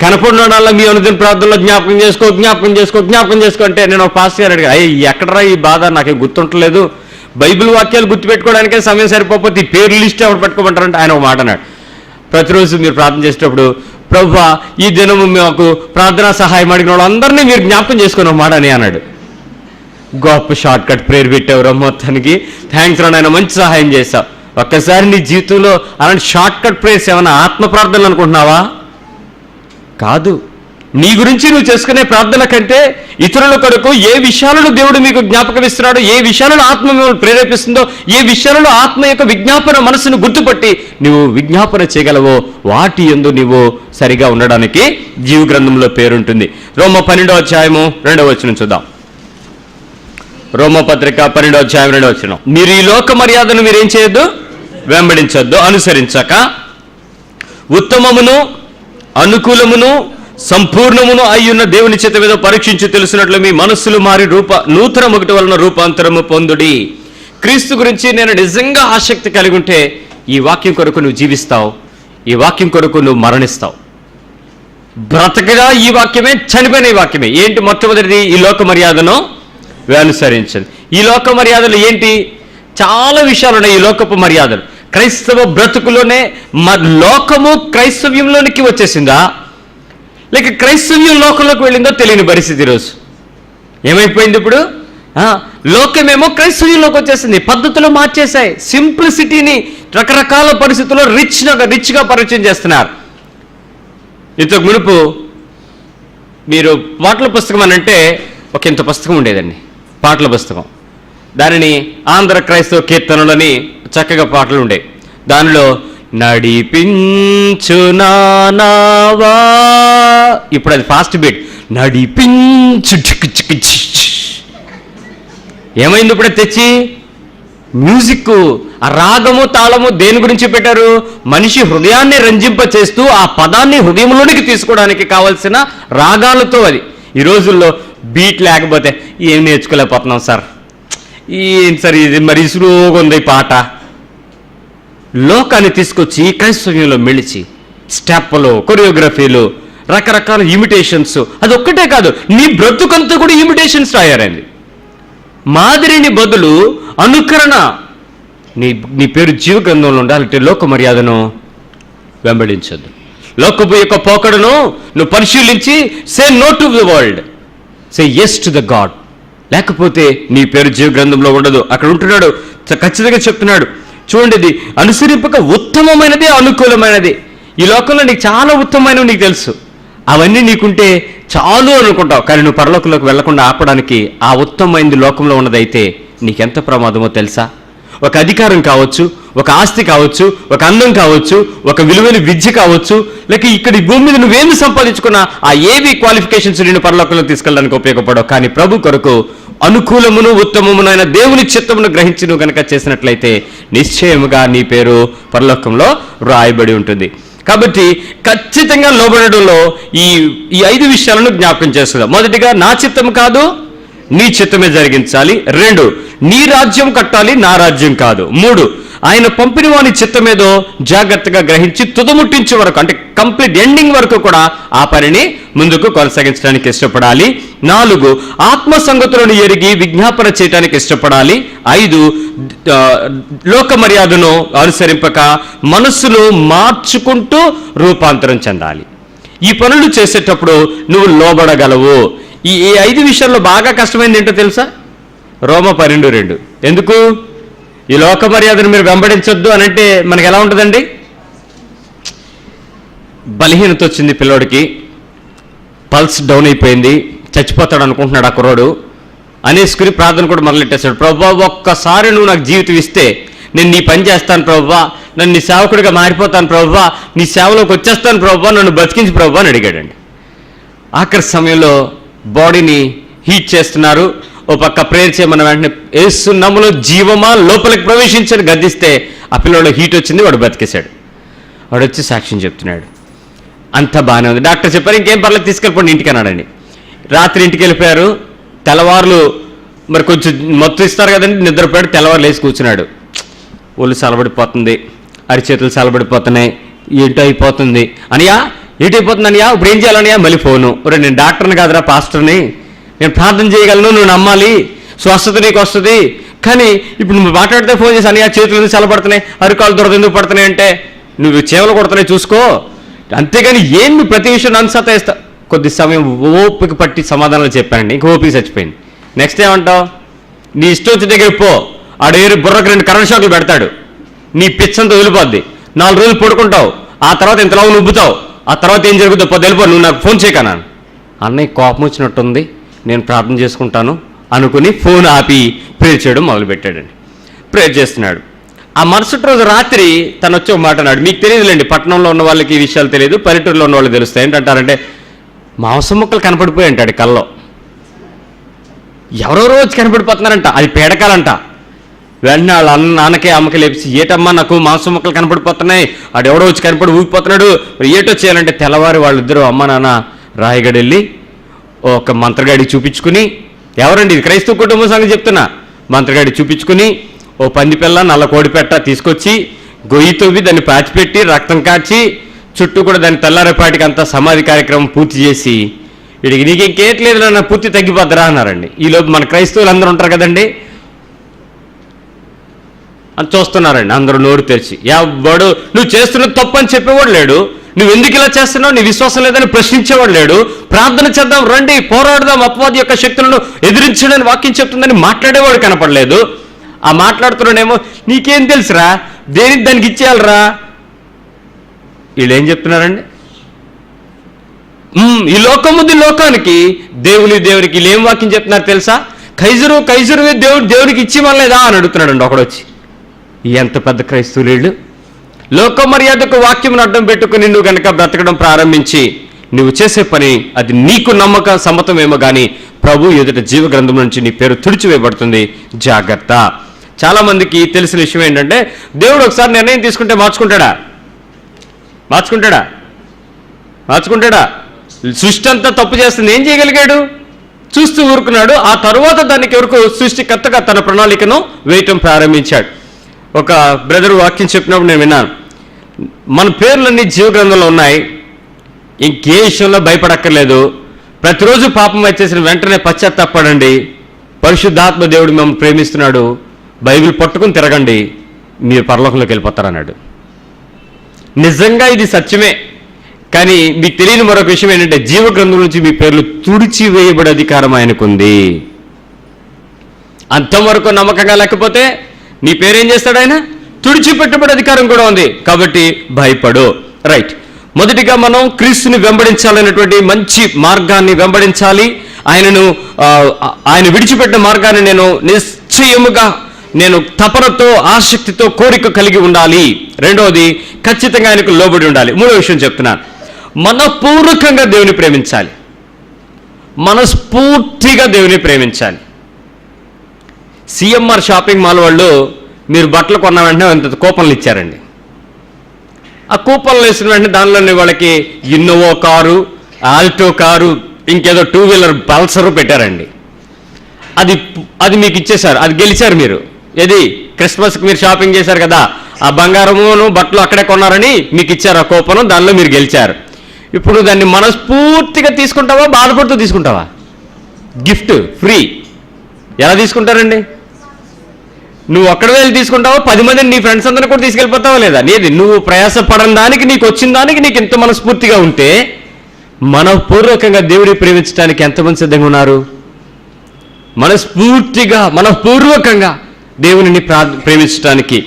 Speaker 1: కనపడినోళ్ళ మీ అనుదిన ప్రార్థనలో జ్ఞాపకం చేసుకో జ్ఞాపకం చేసుకో జ్ఞాపకం చేసుకో అంటే నేను ఒక పాస్టర్ గారు అడిగా, ఎక్కడరా ఈ బాధ, నాకేం గుర్తుంటలేదు, బైబిల్ వాక్యాలు గుర్తుపెట్టుకోవడానికే సమయం సరిపోతే ఈ పేరు లిస్ట్ ఎవరు పెట్టుకోమంటారంటే ఆయన ఒక మాట అన్నాడు, ప్రతిరోజు మీరు ప్రార్థన చేసేటప్పుడు ప్రభువా ఈ దినము మాకు ప్రార్థనా సహాయం అడిగిన వాళ్ళందరినీ మీరు జ్ఞాపకం చేసుకుని ఒక మాట అని అన్నాడు. గొప్ప షార్ట్ కట్ ప్రేయర్ పెట్టావురా మొత్తానికి, థ్యాంక్స్ రా నాయన, మంచి సహాయం చేశావు. ఒక్కసారి నీ జీవితంలో అలాంటి షార్ట్ కట్ ప్రేయర్స్ ఏమైనా ఆత్మ ప్రార్థనలు అనుకుంటున్నావా? కాదు. నీ గురించి నువ్వు చేసుకునే ప్రార్థన కంటే ఇతరుల కొరకు ఏ విషయాలను దేవుడు మీకు జ్ఞాపకం ఇస్తున్నాడో, ఏ విషయాలను ఆత్మ మిమ్మల్ని ప్రేరేపిస్తుందో, ఏ విషయాలలో ఆత్మ యొక్క విజ్ఞాపన మనసును గుర్తుపట్టి నువ్వు విజ్ఞాపన చేయగలవో వాటి యందు నువ్వు సరిగా ఉండడానికి జీవ గ్రంథంలో పేరుంటుంది. రోమ 12వ అధ్యాయము 2వ వచనం చూద్దాం. రోమపత్రిక 12వ అధ్యాయం 2వ వచనం. మీరు ఈ లోక మర్యాదను మీరేం చేయొద్దు, వెంబడించొద్దు, అనుసరించక ఉత్తమమును అనుకూలమును సంపూర్ణమును అయ్యున్న దేవుని చేత మీద పరీక్షించి తెలిసినట్లు మీ మనస్సులు మారి నూతన ఒకటి వలన రూపాంతరము పొందుడి. క్రీస్తు గురించి నేను నిజంగా ఆసక్తి కలిగి ఉంటే ఈ వాక్యం కొరకు నువ్వు జీవిస్తావు, ఈ వాక్యం కొరకు నువ్వు మరణిస్తావు. బ్రతకగా ఈ వాక్యమే, చనిపోయిన ఈ వాక్యమే. ఏంటి? మొట్టమొదటిది ఈ లోక మర్యాదను అనుసరించండి. ఈ లోక మర్యాదలు ఏంటి? చాలా విషయాలు ఉన్నాయి ఈ లోకపు మర్యాదలు. క్రైస్తవ బ్రతుకులోనే లోకము క్రైస్తవ్యంలోనికి వచ్చేసిందా, లేక క్రైస్తవ్యం లోకంలోకి వెళ్ళిందో తెలియని పరిస్థితి ఈరోజు. ఏమైపోయింది ఇప్పుడు? లోకమేమో క్రైస్తవ్యంలోకి వచ్చేసింది, పద్ధతులు మార్చేశాయి, సింప్లిసిటీని రకరకాల పరిస్థితుల్లో రిచ్గా పరిచయం చేస్తున్నారు. ఇంతకు మునుపు మీరు పాటల పుస్తకం అని అంటే ఒక ఇంత పుస్తకం ఉండేదండి, పాటల పుస్తకం. దానిని ఆంధ్ర క్రైస్తవ కీర్తనలని చక్కగా పాటలు ఉండేవి. దానిలో నడిపించు నావా, ఇప్పుడు అది ఫాస్ట్ బీట్, నడిపించు. ఏమైంది ఇప్పుడు తెచ్చి? మ్యూజిక్, ఆ రాగము తాళము దేని గురించి పెట్టారు? మనిషి హృదయాన్ని రంజింప చేస్తూ ఆ పదాన్ని హృదయంలోనికి తీసుకోవడానికి కావలసిన రాగాలతో. అది ఈ రోజుల్లో బీట్ లేకపోతే ఏం నేర్చుకోలేకపోతున్నాం సార్, ఏంటి సార్ ఇది మరి స్లోగా ఉంది పాట. లోకాన్ని తీసుకొచ్చి క్రైస్తవ్యంలో మెలిచి స్టెప్పులు, కొరియోగ్రఫీలు, రకరకాల ఇమిటేషన్స్. అది ఒక్కటే కాదు, నీ బ్రతుకంతా కూడా ఇమిటేషన్స్ తయారైంది. మాదిరిని బదులు అనుకరణ. నీ పేరు జీవ గ్రంథంలో ఉండాలంటే లోక మర్యాదను వెంబడించద్దు. లోకపు యొక్క పోకడను నువ్వు పరిశీలించి say no to the world, say yes to the God. లేకపోతే నీ పేరు జీవ గ్రంథంలో ఉండదు. అక్కడ ఉంటున్నాడు, ఖచ్చితంగా చెప్తున్నాడు. చూడండి, ఇది అనుసరింపక ఉత్తమమైనది, అనుకూలమైనది. ఈ లోకంలో నీకు చాలా ఉత్తమమైనవి నీకు తెలుసు, అవన్నీ నీకుంటే చాలు అనుకుంటావు. కానీ నువ్వు పరలోకంలోకి వెళ్లకుండా ఆపడానికి ఆ ఉత్తమమైనది లోకంలో ఉన్నదైతే నీకెంత ప్రమాదమో తెలుసా? ఒక అధికారం కావచ్చు, ఒక ఆస్తి కావచ్చు, ఒక అందం కావచ్చు, ఒక విలువైన విద్య కావచ్చు, లేక ఇక్కడ ఈ భూమి మీద నువ్వేమి సంపాదించుకున్నా ఆ ఏవి క్వాలిఫికేషన్స్ నిన్ను పరలోకంలో తీసుకెళ్ళడానికి ఉపయోగపడవు. కానీ ప్రభు కొరకు అనుకూలమును ఉత్తమమునైన దేవుని చిత్తమును గ్రహించి నువ్వు కనుక చేసినట్లయితే నిశ్చయముగా నీ పేరు పరలోకంలో రాయబడి ఉంటుంది. కాబట్టి ఖచ్చితంగా లోబడడంలో ఈ 5 విషయాలను జ్ఞాపకం చేస్తున్నాం. మొదటిగా, నా చిత్తం కాదు నీ చిత్తమే జరిగించాలి. 2, నీ రాజ్యం కట్టాలి, నా రాజ్యం కాదు. 3, ఆయన పంపిన వాని చిత్తమేదో జాగ్రత్తగా గ్రహించి తుదముట్టించే వరకు, అంటే కంప్లీట్ ఎండింగ్ వరకు కూడా ఆ పనిని ముందుకు కొనసాగించడానికి ఇష్టపడాలి. 4, ఆత్మ సంగతులను ఎరిగి విజ్ఞాపన చేయడానికి ఇష్టపడాలి. 5, లోక మర్యాదను అనుసరింపక మనస్సును మార్చుకుంటూ రూపాంతరం చెందాలి. ఈ పనులు చేసేటప్పుడు నువ్వు లోబడగలవు. ఈ 5 విషయాల్లో బాగా కష్టమైంది ఏంటో తెలుసా? రోమ 12:2. ఎందుకు? ఈ లోక మర్యాదను మీరు వెంబడించొద్దు అని అంటే మనకి ఎలా ఉంటుందండి? బలహీనత వచ్చింది పిల్లోడికి, పల్స్ డౌన్ అయిపోయింది, చచ్చిపోతాడు అనుకుంటున్నాడు ఆ కుర్రోడు. అనేసుకుని ప్రార్థన కూడా మొదలెట్టేశాడు. ప్రభువా, ఒక్కసారి నువ్వు నాకు జీవితం ఇస్తే నేను నీ పని చేస్తాను ప్రభువా, నన్ను నీ సేవకుడిగా మారిపోతాను ప్రభువా, నీ సేవలోకి వచ్చేస్తాను ప్రభువా, నన్ను బతికించి ప్రభువా అని అడిగాడండి. ఆఖరి సమయంలో బాడీని హీట్ చేస్తున్నారు. ఓ పక్క ప్రేయర్ చేయమన్న వెంటనే యేసు నామములో జీవమా లోపలికి ప్రవేశించని గద్దిస్తే ఆ పిల్లల్లో హీట్ వచ్చింది, వాడు బతికేశాడు. వాడు వచ్చి సాక్ష్యం చెప్తున్నాడు. అంతా బాగానే ఉంది. డాక్టర్ చెప్పారు ఇంకేం పర్లేదు తీసుకెళ్ళిపోండి ఇంటికి అన్నాడండి. రాత్రి ఇంటికి వెళ్ళిపోయారు. తెల్లవారులు మరి కొంచెం మొత్తం ఇస్తారు కదండి, నిద్రపోయాడు. తెల్లవారు లేచి కూర్చున్నాడు. ఒళ్ళు చల్లబడిపోతుంది, అరిచేతులు చల్లబడిపోతున్నాయి, ఏంటో అయిపోతుంది. అనియా ఏంటైపోతుంది అనియా, ఇప్పుడు ఏం చేయాలనియా? మళ్ళీ ఫోను, నేను డాక్టర్ని కాదురా పాస్టర్ని, నేను ప్రార్థన చేయగలను, నువ్వు నమ్మాలి, స్వస్థత నీకు వస్తుంది. కానీ ఇప్పుడు నువ్వు మాట్లాడితే ఫోన్ చేసి అనియా చేతులు ఎందుకు చల్లబడుతున్నాయి, అరికాలు దొరద ఎందుకు పడుతున్నాయి అంటే నువ్వు చేవలు కొడుతున్నాయి చూసుకో, అంతేగాని ఏం నువ్వు ప్రతి విషయం నన్ను సతాయిస్తా. కొద్ది సమయం ఓపిక పట్టి సమాధానాలు చెప్పానండి. ఇంక ఓపిక చచ్చిపోయింది. నెక్స్ట్ ఏమంటావు? నీ ఇష్టం వచ్చే దగ్గర పో, ఆడేరు బుర్రకు 2 కరెంట్ షాకులు పెడతాడు, నీ పిచ్చంతా వదిలిపోద్ది. 4 రోజులు పడుకుంటావు, ఆ తర్వాత ఇంతలాగా నువ్వుతావు, ఆ తర్వాత ఏం జరుగుతుందో పొద్దు వెళ్ళిపో, నువ్వు నాకు ఫోన్ చేయకన్నాను. అన్నయ్య కోపం వచ్చినట్టుంది, నేను ప్రార్థన చేసుకుంటాను అనుకుని ఫోన్ ఆపి ప్రేయర్ చేయడం మొదలుపెట్టాడండి. ప్రేయర్ చేస్తున్నాడు. ఆ మరుసటి రోజు రాత్రి తను వచ్చి ఒక మాట అన్నాడు. మీకు తెలియదులేండి, పట్టణంలో ఉన్న వాళ్ళకి ఈ విషయాలు తెలియదు, పల్లెటూరులో ఉన్న వాళ్ళు తెలుస్తాయి. ఏంటంటారంటే మాంసం ముక్కలు కనపడిపోయి అంటాడు కల్లో. ఎవరెవరో వచ్చి కనపడిపోతున్నారంట, అది పేడకాలంట. వెంటనే వాళ్ళ నాన్నకే అమ్మకి లేపించి ఏటమ్మా నాకు మాంసం ముక్కలు కనపడిపోతున్నాయి, ఆడు ఎవడో వచ్చి కనపడి ఊగిపోతున్నాడు, మరి ఏటో చేయాలంటే తెల్లవారి వాళ్ళిద్దరూ అమ్మ నాన్న రాయగడ వెళ్ళి ఒక మంత్రగాడికి చూపించుకుని, ఎవరండి ఇది క్రైస్తవ కుటుంబం సంగతి చెప్తున్నా, మంత్రగాడికి చూపించుకుని ఓ పందిపిల్ల నల్ల కోడిపెట్ట తీసుకొచ్చి గొయ్యి తవ్వి దాన్ని పాచిపెట్టి రక్తం కాచి చుట్టూ కూడా దాని తెల్లారేపాటికి అంతా సమాధి కార్యక్రమం పూర్తి చేసి వీడికి నీకు ఇంకేట్లేదు నా పూర్తి తగ్గిపోద్దరా అన్నారండి. ఈలోపు మన క్రైస్తవులు అందరూ ఉంటారు కదండి, అని చూస్తున్నారండి అందరూ నోరు తెరిచి. ఎవడు నువ్వు చేస్తున్న తప్పు అని చెప్పేవాడు లేడు, నువ్వు ఎందుకు ఇలా చేస్తున్నావు, నీ విశ్వాసం లేదని ప్రశ్నించేవాడు లేడు. ప్రార్థన చేద్దాం రండి, పోరాడదాం, అపవాది యొక్క శక్తులను ఎదిరించడానికి వాక్యం చెప్తుందని మాట్లాడేవాడు కనపడలేదు. ఆ మాట్లాడుతున్నాడేమో నీకేం తెలుసురా, దేనికి దానికి ఇచ్చేయాలరా. వీళ్ళు ఏం చెప్తున్నారండి, ఈ లోకం ఉంది లోకానికి, దేవునికి వీళ్ళు ఏం వాక్యం చెప్తున్నారు తెలుసా, కైజరువే దేవునికి ఇచ్చి మనలేదా అని అడుగుతున్నాడండి ఒకడొచ్చి. ఎంత పెద్ద క్రైస్తవులు వీళ్ళు. లోక మర్యాదకు వాక్యం అడ్డం పెట్టుకుని నువ్వు కనుక బ్రతకడం ప్రారంభించి నువ్వు చేసే పని అది నీకు నమ్మక సమ్మతమేమో కానీ ప్రభు ఎదుట జీవ గ్రంథం నుంచి నీ పేరు తుడిచివేయబడుతుంది, జాగ్రత్త. చాలా మందికి తెలిసిన విషయం ఏంటంటే దేవుడు ఒకసారి నిర్ణయం తీసుకుంటే మార్చుకుంటాడా? సృష్టి అంతా తప్పు చేస్తుంది, ఏం చేయగలిగాడు? చూస్తూ ఊరుకున్నాడు. ఆ తరువాత దానికి ఎవరికి సృష్టికర్తగా తన ప్రణాళికను వేయటం ప్రారంభించాడు. ఒక బ్రదర్ వాక్యం చెప్పినప్పుడు నేను విన్నాను, మన పేర్లన్నీ జీవగ్రంథంలో ఉన్నాయి, ఇంకే విషయంలో భయపడక్కర్లేదు, ప్రతిరోజు పాపం వచ్చేసిన వెంటనే పశ్చాత్తాపడండి, పరిశుద్ధాత్మ దేవుడు మిమ్మల్ని ప్రేమిస్తున్నాడు, బైబిల్ పట్టుకుని తిరగండి, మీరు పరలోకంలోకి వెళ్ళిపోతారన్నాడు. నిజంగా ఇది సత్యమే. కానీ మీకు తెలియని మరొక విషయం ఏంటంటే జీవగ్రంథం నుంచి మీ పేర్లు తుడిచివేయబడే అధికారం ఆయనకుంది. అంతవరకు నమ్మకంగా లేకపోతే నీ పేరేం చేస్తాడు ఆయన? తుడిచిపెట్టబడే అధికారం కూడా ఉంది. కాబట్టి భయపడు. రైట్. మొదటిగా మనం క్రీస్తుని వెంబడించాలనేటువంటి మంచి మార్గాన్ని వెంబడించాలి. ఆయన విడిచిపెట్టిన మార్గాన్ని నిశ్చయముగా నేను తపనతో ఆసక్తితో కోరిక కలిగి ఉండాలి. రెండవది ఖచ్చితంగా ఆయనకు లోబడి ఉండాలి. మూడో విషయం చెప్తున్నాను, మనపూర్వకంగా దేవుని ప్రేమించాలి, మనస్ఫూర్తిగా దేవుని ప్రేమించాలి. సిఎంఆర్ షాపింగ్ మాల్ వాళ్ళు మీరు బట్టలు కొన్న వెంటనే అంత కూపన్లు ఇచ్చారండి. ఆ కూపన్లు వేసిన వెంటనే దానిలోనే వాళ్ళకి ఇన్నోవో కారు, ఆల్టో కారు, ఇంకేదో 2 వీలర్ పల్సరు పెట్టారండి. అది మీకు ఇచ్చేశారు, అది గెలిచారు మీరు. ఏది క్రిస్మస్కి మీరు షాపింగ్ చేశారు కదా, ఆ బంగారమును బట్టలు అక్కడే కొన్నారని మీకు ఇచ్చారు ఆ కూపను, దానిలో మీరు గెలిచారు. ఇప్పుడు దాన్ని మనస్ఫూర్తిగా తీసుకుంటావా, బాధపడుతూ తీసుకుంటావా? గిఫ్ట్ ఫ్రీ ఎలా తీసుకుంటారండి? నువ్వు ఒక్కడ వెళ్ళి తీసుకుంటావా, 10 మందిని నీ ఫ్రెండ్స్ అందరినీ కూడా తీసుకెళ్ళిపోతావా లేదా? లేదు, నువ్వు ప్రయాసపడని దానికి, నీకు వచ్చిన దానికి నీకు ఎంత మనస్ఫూర్తిగా ఉంటే మనపూర్వకంగా దేవుడిని ప్రేమించడానికి ఎంతమంది సిద్ధంగా ఉన్నారు? మనపూర్వకంగా దేవునిని ప్రేమించడానికి.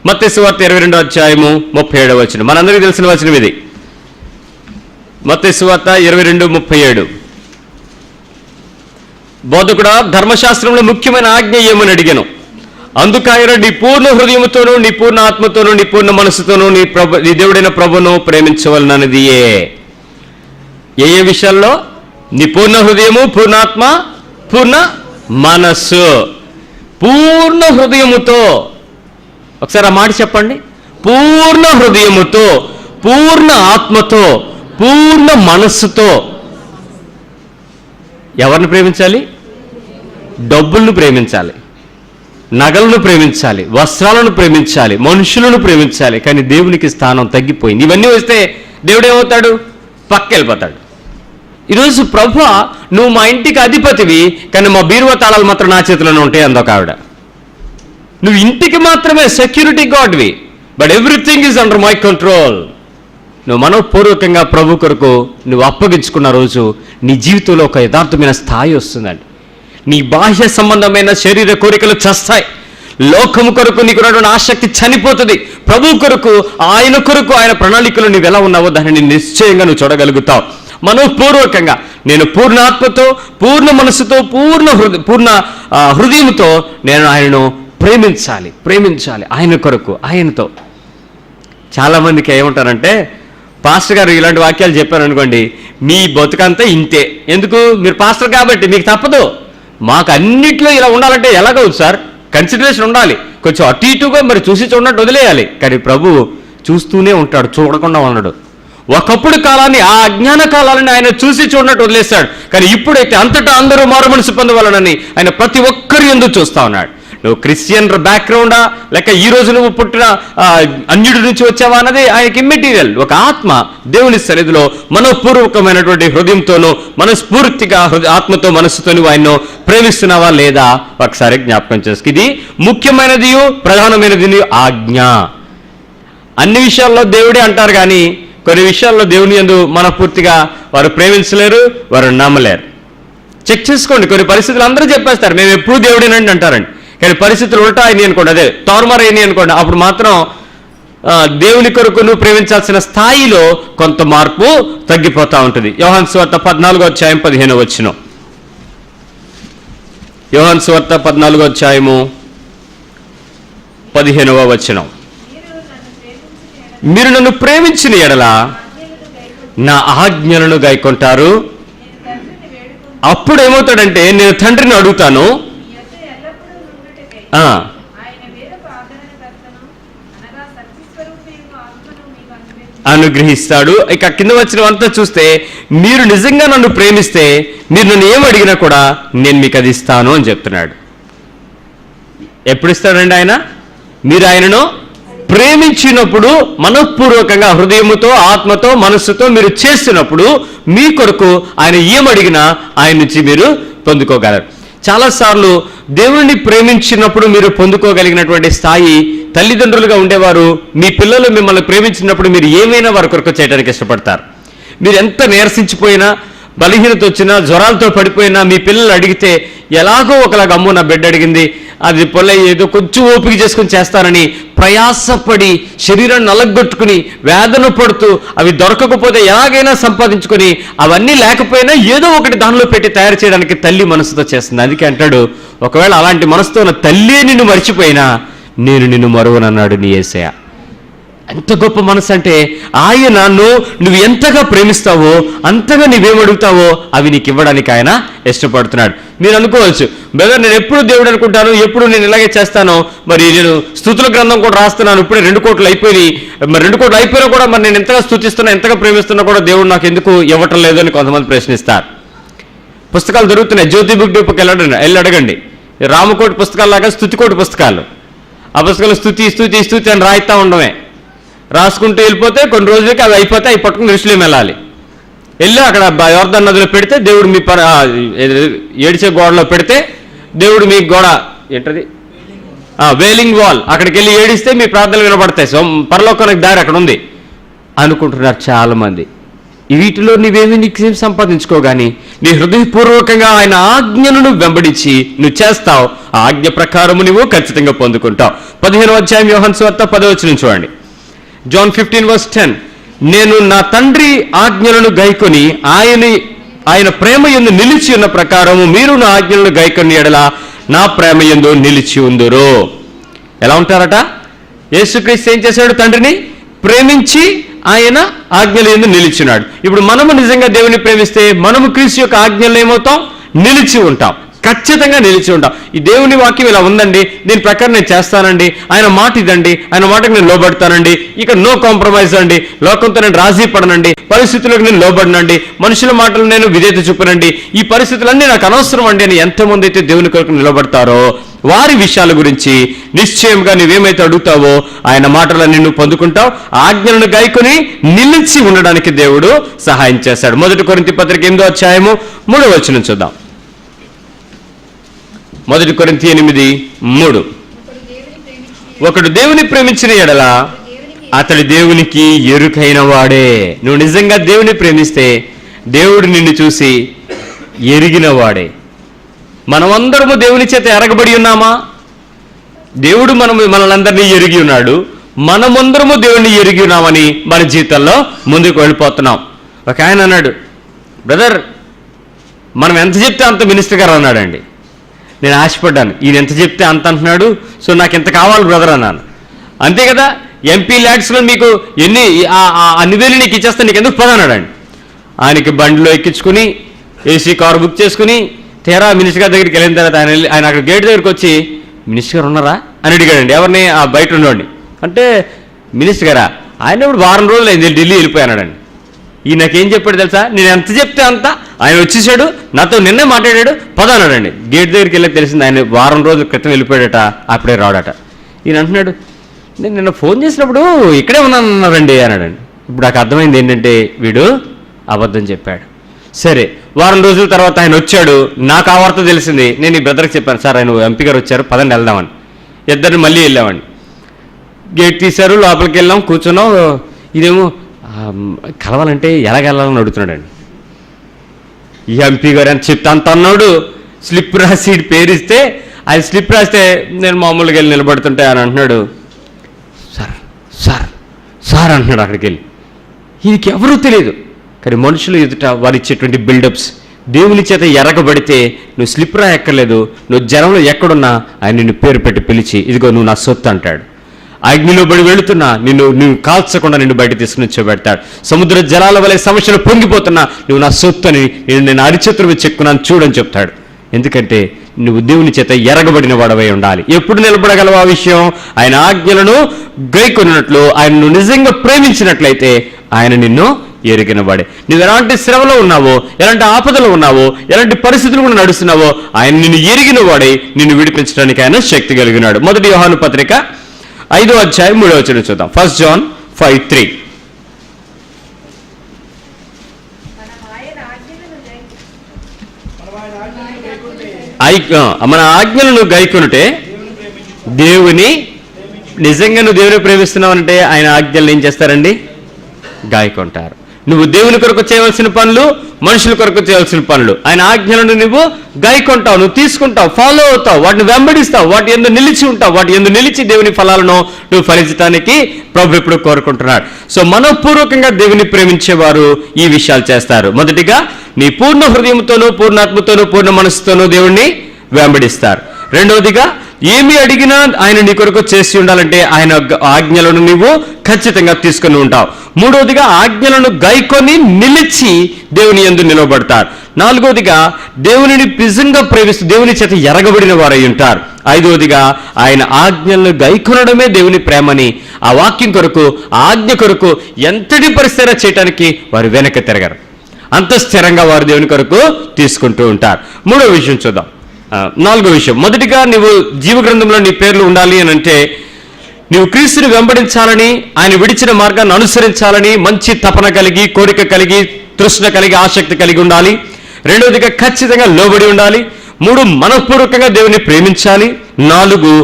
Speaker 1: మత్తయి సువార్త 22వ అధ్యాయము 37వ వచనం, మనందరికీ తెలిసిన వచనం ఇది. మత్తయి సువార్త 22:37. బోధకుడా, ధర్మశాస్త్రంలో ముఖ్యమైన ఆజ్ఞ ఏమని అడిగాను. అందుకాయన నీ పూర్ణ హృదయముతోనూ, నీ పూర్ణ ఆత్మతోనూ, నీ పూర్ణ మనసుతోనూ నీ దేవుడైన ప్రభును ప్రేమించవలనది. ఏ విషయాల్లో? నీ పూర్ణ హృదయము, పూర్ణాత్మ, పూర్ణ మనస్సు. పూర్ణ హృదయముతో, ఒకసారి ఆ మాట చెప్పండి. పూర్ణ హృదయముతో, పూర్ణ ఆత్మతో, పూర్ణ మనస్సుతో. ఎవరిని ప్రేమించాలి? డబ్బులను ప్రేమించాలి, నగలను ప్రేమించాలి, వస్త్రాలను ప్రేమించాలి, మనుషులను ప్రేమించాలి. కానీ దేవునికి స్థానం తగ్గిపోయింది. ఇవన్నీ వస్తే దేవుడు ఏమవుతాడు? పక్కెళ్ళిపోతాడు. ఈరోజు ప్రభువా, నువ్వు మా ఇంటికి అధిపతివి, కానీ మా బీరువా తాళాలు మాత్రం నా చేతిలోనే ఉంటాయి అందొక ఆవిడ. నువ్వు ఇంటికి మాత్రమే సెక్యూరిటీ గార్డ్వి, but everything is under my control. నువ్వు మనోపూర్వకంగా ప్రభు కొరకు నువ్వు అప్పగించుకున్న రోజు నీ జీవితంలో ఒక యథార్థమైన స్థాయి వస్తుందండి. నీ బాహ్య సంబంధమైన శరీర కోరికలు చస్తాయి. లోకము కొరకు నీకున్నటువంటి ఆసక్తి చనిపోతుంది. ప్రభు కొరకు, ఆయన కొరకు, ఆయన ప్రణాళికలో నువ్వు ఎలా ఉన్నావో దానిని నిశ్చయంగా నువ్వు చూడగలుగుతావు. మనోపూర్వకంగా నేను పూర్ణ ఆత్మతో, పూర్ణ మనసుతో, పూర్ణ హృదయంతో నేను ఆయనను ప్రేమించాలి ఆయన కొరకు, ఆయనతో. చాలామందికి ఏమంటారంటే, పాస్టర్ గారు ఇలాంటి వాక్యాలు చెప్పారనుకోండి, మీ బతుకంతా ఇంతే. ఎందుకు? మీరు పాస్టర్ కాబట్టి మీకు తప్పదు. మాకు అన్నిట్లో ఇలా ఉండాలంటే ఎలాగవుతుంది సార్? కన్సిడరేషన్ ఉండాలి. కొంచెం అటు ఇటుగా మరి చూసి చూడనట్టు వదిలేయాలి. కానీ ప్రభు చూస్తూనే ఉంటాడు, చూడకుండా ఉన్నాడు. ఒకప్పుడు కాలాన్ని, ఆ అజ్ఞాన కాలాన్ని ఆయన చూసి చూడనట్టు వదిలేస్తాడు. కానీ ఇప్పుడైతే అంతటా అందరూ మారు మనసు పొందవాలని ఆయన ప్రతి ఒక్కరి యందు చూస్తా ఉన్నాడు. నువ్వు క్రిస్టియన్ బ్యాక్గ్రౌండా, లేక ఈ రోజు నువ్వు పుట్టిన అన్యుడి నుంచి వచ్చావా అన్నది ఆయనకి ఇమ్మెటీరియల్. ఒక ఆత్మ దేవుని సన్నిధిలో మనోపూర్వకమైనటువంటి హృదయంతోనూ, మనస్ఫూర్తిగా ఆత్మతో, మనస్సుతో నువ్వు ఆయన్ను ప్రేమిస్తున్నావా లేదా ఒకసారి జ్ఞాపకం చేసుకు. ఇది ముఖ్యమైనది, ప్రధానమైనది ఆజ్ఞ. అన్ని విషయాల్లో దేవుడే అంటారు, కానీ కొన్ని విషయాల్లో దేవుని యందు మనపూర్తిగా వారు ప్రేమించలేరు, వారు నమ్మలేరు. చెక్ చేసుకోండి. కొన్ని పరిస్థితులు అందరూ చెప్పేస్తారు మేము ఎప్పుడు దేవుడేనండి అంటారండి. కానీ పరిస్థితులు ఉల్టా అయినాయి అనుకోండి, అదే తారుమారు అయినాయి అనుకోండి, అప్పుడు మాత్రం దేవుని కొరకు నువ్వు ప్రేమించాల్సిన స్థాయిలో కొంత మార్పు తగ్గిపోతూ ఉంటుంది. యోహాను సువార్త 14:15. యోహాను సువార్త 14:15. మీరు నన్ను ప్రేమించిన ఎడల నా ఆజ్ఞలను గైకొంటారు. అప్పుడు ఏమవుతాడంటే, నేను తండ్రిని అడుగుతాను, అనుగ్రహిస్తాడు. ఇక కింద వచ్చినవంతా చూస్తే, మీరు నిజంగా నన్ను ప్రేమిస్తే మీరు నన్ను ఏం అడిగినా కూడా నేను మీకు అది ఇస్తాను అని చెప్తున్నాడు. ఎప్పుడు ఇస్తాడండి ఆయన? మీరు ఆయనను ప్రేమించినప్పుడు, మనఃపూర్వకంగా హృదయముతో, ఆత్మతో, మనస్సుతో మీరు చేస్తున్నప్పుడు మీ కొరకు ఆయన ఏమడిగినా ఆయన నుంచి మీరు పొందుకోగలరు. చాలాసార్లు దేవుణ్ణి ప్రేమించినప్పుడు మీరు పొందుకోగలిగినటువంటి స్థాయి, తల్లిదండ్రులుగా ఉండేవారు మీ పిల్లలు మిమ్మల్ని ప్రేమించినప్పుడు మీరు ఏమైనా వారి కొరకు చేయడానికి ఇష్టపడతారు. మీరు ఎంత నీరసించిపోయినా, బలహీనత వచ్చినా, జ్వరాలతో పడిపోయినా మీ పిల్లలు అడిగితే ఎలాగో ఒకలాగా, అమ్మో నా బిడ్డ అడిగింది, అది పొల్ల ఏదో కొంచెం ఓపిక చేసుకుని చేస్తానని ప్రయాసపడి శరీరాన్ని నలగొట్టుకుని వేదన పడుతూ అవి దొరకకపోతే ఎలాగైనా సంపాదించుకొని, అవన్నీ లేకపోయినా ఏదో ఒకటి దానిలో పెట్టి తయారు చేయడానికి తల్లి మనసుతో చేస్తుంది. అందుకే అంటాడు, ఒకవేళ అలాంటి మనసుతో ఉన్న తల్లి నిన్ను మర్చిపోయినా నేను నిన్ను మరువనన్నాడు నీ యేసయ్య. ఎంత గొప్ప మనసు అంటే, ఆయన నువ్వు ఎంతగా ప్రేమిస్తావో అంతగా నువ్వేమడుగుతావో అవి నీకు ఇవ్వడానికి ఆయన ఇష్టపడుతున్నాడు. మీరు అనుకోవచ్చు, బ్రదర్ నేను ఎప్పుడు దేవుడు అనుకుంటాను, ఎప్పుడు నేను ఇలాగే చేస్తాను, మరి నేను స్తుతుల గ్రంథం కూడా రాస్తున్నాను, ఇప్పుడే 2 కోట్లు అయిపోయి, మరి 2 కోట్లు అయిపోయినా కూడా మరి నేను ఎంతగా స్తుతిస్తున్నా, ఎంతగా ప్రేమిస్తున్నా కూడా దేవుడు నాకు ఎందుకు ఇవ్వటం లేదు అని కొంతమంది ప్రశ్నిస్తారు. పుస్తకాలు దొరుకుతున్నాయి, జ్యోతి బుక్ డిపోకి వెళ్ళి అడగండి. రామకోటి పుస్తకాల్లాగా స్తుతికోటి పుస్తకాలు. ఆ పుస్తకాలు స్తుతి అని రాయితా ఉండమే, రాసుకుంటూ వెళ్ళిపోతే కొన్ని రోజులకి అవి అయిపోతే అవి పట్టుకుని ఋషులేం వెళ్ళాలి. వెళ్ళి అక్కడ యోర్దాను నదిలో పెడితే దేవుడు మీ ఏడిచే గోడలో పెడితే దేవుడు మీ గోడ ఏంటది వేలింగ్ వాల్, అక్కడికి వెళ్ళి ఏడిస్తే మీ ప్రార్థనలు వినపడతాయి, పరలోకానికి దారి అక్కడ ఉంది అనుకుంటున్నారు చాలామంది. వీటిలో నీవేమీ నీకేం సంపాదించుకోగాని నీ హృదయపూర్వకంగా ఆయన ఆజ్ఞను వెంబడించి నువ్వు చేస్తావు, ఆ ఆజ్ఞ ప్రకారము నువ్వు ఖచ్చితంగా పొందుకుంటావు. 15వ అధ్యాయం యోహాను సువార్త 10వ వచనం చూడండి. John 15:10. నేను నా తండ్రి ఆజ్ఞలను గైకొని ఆయన ఆయన ప్రేమ యందు నిలిచి ఉన్న ప్రకారము మీరు నా ఆజ్ఞలను గైకొని ఎడల నా ప్రేమ యందు నిలిచి ఉందురు. ఎలా ఉంటారట? యేసుక్రీస్తు ఏం చేశాడు? తండ్రిని ప్రేమించి ఆయన ఆజ్ఞల యందు నిలిచినాడు. ఇప్పుడు మనము నిజంగా దేవుని ప్రేమిస్తే మనము క్రీస్తు యొక్క ఆజ్ఞలు ఏమవుతాం? నిలిచి ఉంటాం, ఖచ్చితంగా నిలిచి ఉంటాం. ఈ దేవుని వాక్యం ఇలా ఉందండి, దీని ప్రకారం నేను చేస్తానండి, ఆయన మాట ఇదండి, ఆయన మాటకు నేను లోబడతానండి, ఇక నో కాంప్రమైజ్ అండి, లోకంతో నేను రాజీ పడనండి, పరిస్థితులకు నేను లోబడనండి, మనుషుల మాటలు నేను విధేయత చూపనండి, ఈ పరిస్థితులన్నీ నాకు అనవసరం అండి అని ఎంతమంది అయితే దేవుని కొరకు నిలబడతారో వారి విషయాల గురించి నిశ్చయంగా నువ్వేమైతే అడుగుతావో ఆయన మాటలన్నీ నువ్వు పొందుకుంటావు. ఆజ్ఞలను గైకొని నిలిచి ఉండడానికి దేవుడు సహాయం చేశాడు. 1 కొరింథీ పత్రిక 8వ అధ్యాయము 3వ వచనం చూద్దాం. 1 కొరింథీ 8:3. ఒకడు దేవుని ప్రేమించిన ఎడల అతడు దేవునికి ఎరుకైన వాడే. నువ్వు నిజంగా దేవుని ప్రేమిస్తే దేవుడు నిన్ను చూసి ఎరిగిన వాడే. మనమందరము దేవుని చేత ఎరగబడి ఉన్నామా? దేవుడు మనలందరినీ ఎరిగి ఉన్నాడు. మనమందరము దేవుణ్ణి ఎరిగి ఉన్నామని మన జీవితంలో ముందుకు వెళ్ళిపోతున్నాం. ఒక ఆయన అన్నాడు, బ్రదర్ మనం ఎంత చెప్తే అంత మినిస్టర్ గారు అన్నాడండి. నేను ఆశపడ్డాను, ఈయన ఎంత చెప్తే అంత అంటున్నాడు, సో నాకు ఎంత కావాలి బ్రదర్ అన్నాను. అంతే కదా, ఎంపీ ల్యాడ్స్లో మీకు అన్ని వేలు నీకు ఇచ్చేస్తే నీకు ఎందుకు పదన్నాడండి. ఆయనకి బండిలో ఎక్కించుకుని ఏసీ కారు బుక్ చేసుకుని తీరా మినిస్టర్ గారి దగ్గరికి వెళ్ళిన తర్వాత ఆయన అక్కడ గేట్ దగ్గరికి వచ్చి, మినిస్టర్ గారు ఉన్నారా అని అడిగాడండి. ఎవరిని? ఆ బయట ఉండేవాడిని. అంటే మినిస్టర్ గారా? ఆయన ఇప్పుడు వారం రోజులు అయింది ఢిల్లీ వెళ్ళిపోయానాడండి. ఈ నాకేం చెప్పాడు తెలుసా? నేను ఎంత చెప్తే అంత ఆయన వచ్చేసాడు, నాతో నిన్నే మాట్లాడాడు, పదన్నాడండి. గేట్ దగ్గరికి వెళ్ళక తెలిసింది ఆయన వారం రోజుల క్రితం వెళ్ళిపోయాడట, అప్పుడే రాడట. ఈయన అంటున్నాడు, నేను నిన్న ఫోన్ చేసినప్పుడు ఇక్కడే ఉన్నానన్నారండి అన్నాడండి. ఇప్పుడు నాకు అర్థమైంది ఏంటంటే వీడు అబద్ధం చెప్పాడు. సరే, వారం రోజుల తర్వాత ఆయన వచ్చాడు, నాకు ఆ వార్త తెలిసింది. నేను ఈ బ్రదర్కి చెప్పాను, సార్ ఆయన ఎంపీ గారు వచ్చారు, పదండి వెళ్దామని. ఇద్దరిని మళ్ళీ వెళ్ళామండి. గేట్ తీశారు, లోపలికి వెళ్ళాం, కూర్చున్నాం. ఇదేమో కలవాలంటే ఎలాగెళ్ళాలని అడుగుతున్నాడండి. ఈ ఎంపీ గారు ఎంత చెప్తా అంత అన్నాడు. స్లిప్ రాసి పేరిస్తే ఆయన స్లిప్ రాస్తే నేను మామూలుగా వెళ్ళి నిలబడుతుంటే ఆయన అంటున్నాడు, సార్ సార్ సార్ అంటున్నాడు. అక్కడికి వెళ్ళి ఈయనకి ఎవరూ తెలియదు, కానీ మనుషులు ఎదుట వారు ఇచ్చేటువంటి బిల్డప్స్. దేవుని చేత ఎరగబడితే నువ్వు స్లిప్ రాయక్కర్లేదు, నువ్వు జనంలో ఎక్కడున్నా ఆయన నిన్ను పేరు పెట్టి పిలిచి ఇదిగో నువ్వు నా సొత్తు అంటాడు. అగ్నిలో బడి వెళుతున్నా నువ్వు కాల్చకుండా నిన్ను బయట తీసుకుని వచ్చేబెడతాడు. సముద్ర జలాల వలె సమస్యలు పొంగిపోతున్నా నువ్వు నా సొత్తు అని నేను అరిచేతులు చెక్కున్నాను చూడని చెప్తాడు. ఎందుకంటే నువ్వు దేవుని చేత ఎరగబడిన వాడవై ఉండాలి. ఎప్పుడు నిలబడగలవు ఆ విషయం? ఆయన ఆజ్ఞలను గైకొన్నట్లు ఆయనను నిజంగా ప్రేమించినట్లయితే ఆయన నిన్ను ఎరిగిన వాడే. నువ్వు ఎలాంటి శ్రమలో ఉన్నావో, ఎలాంటి ఆపదలో ఉన్నావో, ఎలాంటి పరిస్థితులు కూడా నడుస్తున్నావో ఆయన నిన్ను ఎరిగిన వాడే నిన్ను విడిపించడానికి ఆయన శక్తి కలిగినాడు. 1 యోహాను పత్రిక 5వ అధ్యాయం 3వ వచనం చూద్దాం. 1 John 5:3. మన ఆజ్ఞలను గైకొనుటే దేవుని నిజంగా నువ్వు దేవుని ప్రేమిస్తున్నావంటే ఆయన ఆజ్ఞలను ఏం చేస్తారండి? గాయకుంటారు. నువ్వు దేవుని కొరకు చేయవలసిన పనులు, మనుషుల కొరకు చేయవలసిన పనులు, ఆయన ఆజ్ఞలను నువ్వు గాయకుంటావు, నువ్వు తీసుకుంటావు, ఫాలో అవుతావు, వాటిని వెంబడిస్తావు, వాటి యందు నిలిచి ఉంటావు. వాటి యందు నిలిచి దేవుని ఫలాలను నువ్వు ఫలించడానికి ప్రభు ఇప్పుడు కోరుకుంటున్నాడు. సో మనపూర్వకంగా దేవుని ప్రేమించేవారు ఈ విషయాలు చేస్తారు. మొదటిగా నీ పూర్ణ హృదయంతోనూ, పూర్ణాత్మతోనూ, పూర్ణ మనసుతోనూ దేవుణ్ణి వెంబడిస్తారు. రెండవదిగా ఏమి అడిగినా ఆయన నీ కొరకు చేసి ఉండాలంటే ఆయన ఆజ్ఞలను నువ్వు ఖచ్చితంగా తీసుకుని ఉంటావు. మూడవదిగా ఆజ్ఞలను గైకొని నిలిచి దేవుని యందు నిలబడతారు. నాలుగవదిగా దేవునిని నిజంగా ప్రేమిస్తూ దేవుని చేత ఎరగబడిన వారై ఉంటారు. ఐదవదిగా ఆయన ఆజ్ఞలను గైకొనడమే దేవుని ప్రేమని ఆ వాక్యం కొరకు, ఆజ్ఞ కొరకు ఎంతటి పరిస్థితి చేయడానికి వారు వెనక్కి తిరగరు. అంత స్థిరంగా వారు దేవుని కొరకు తీసుకుంటూ ఉంటారు. మూడవ విషయం చూద్దాం. నాలుగో విషయం, మొదటిగా నువ్వు జీవగ్రంథంలో నీ పేర్లు ఉండాలి అని అంటే నువ్వు క్రీస్తుని వెంబడించాలని, ఆయన విడిచిన మార్గాన్ని అనుసరించాలని మంచి తపన కలిగి, కోరిక కలిగి, తృష్ణ కలిగి, ఆసక్తి కలిగి ఉండాలి. రెండవదిగా ఖచ్చితంగా లోబడి ఉండాలి. మూడు, మనఃపూర్వకంగా దేవుని ప్రేమించాలి. నాలుగు,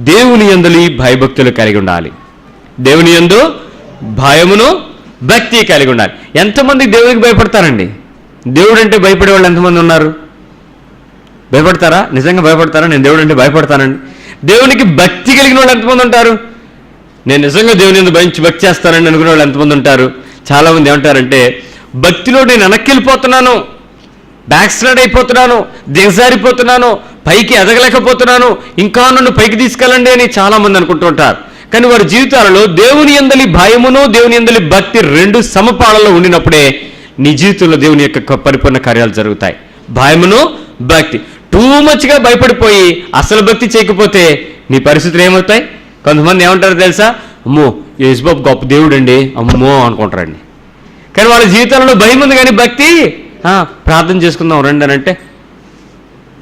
Speaker 1: దేవుని యందు భయభక్తులు కలిగి ఉండాలి. దేవుని యందు భయమును, భక్తి కలిగి ఉండాలి. ఎంతమంది దేవునికి భయపడతారండి? దేవుడు అంటే భయపడే వాళ్ళు ఎంతమంది ఉన్నారు? భయపడతారా? నిజంగా భయపడతారా? నేను దేవుడు అంటే భయపడతానండి. దేవునికి భక్తి కలిగిన వాళ్ళు ఎంతమంది ఉంటారు? నేను నిజంగా దేవుని యందు భక్తి చేస్తానని అనుకునే వాళ్ళు ఎంతమంది ఉంటారు? చాలామంది ఏమంటారంటే భక్తిలో నేను వెనక్కి వెళ్ళిపోతున్నాను, బ్యాక్ స్లైడ్ అయిపోతున్నాను, దిగజారిపోతున్నాను, పైకి ఎదగలేకపోతున్నాను, ఇంకా నన్ను పైకి తీసుకెళ్ళండి అని చాలామంది అనుకుంటూ ఉంటారు. కానీ వారి జీవితాలలో దేవుని యందలి భయమును దేవుని యందలి భక్తి రెండు సమపాళలో ఉండినప్పుడే నీ జీవితంలో దేవుని యొక్క పరిపూర్ణ కార్యాలు జరుగుతాయి. భయమును భక్తి. టూ మచ్గా భయపడిపోయి అసలు భక్తి చేయకపోతే నీ పరిస్థితులు ఏమవుతాయి? కొంతమంది ఏమంటారో తెలుసా? అమ్మో యేసుబాబు గొప్ప దేవుడు అండి, అమ్మో అనుకుంటారండి. కానీ వాళ్ళ జీవితంలో భయం ఉంది కానీ భక్తి, ప్రార్థన చేసుకుందాం రండి అని అంటే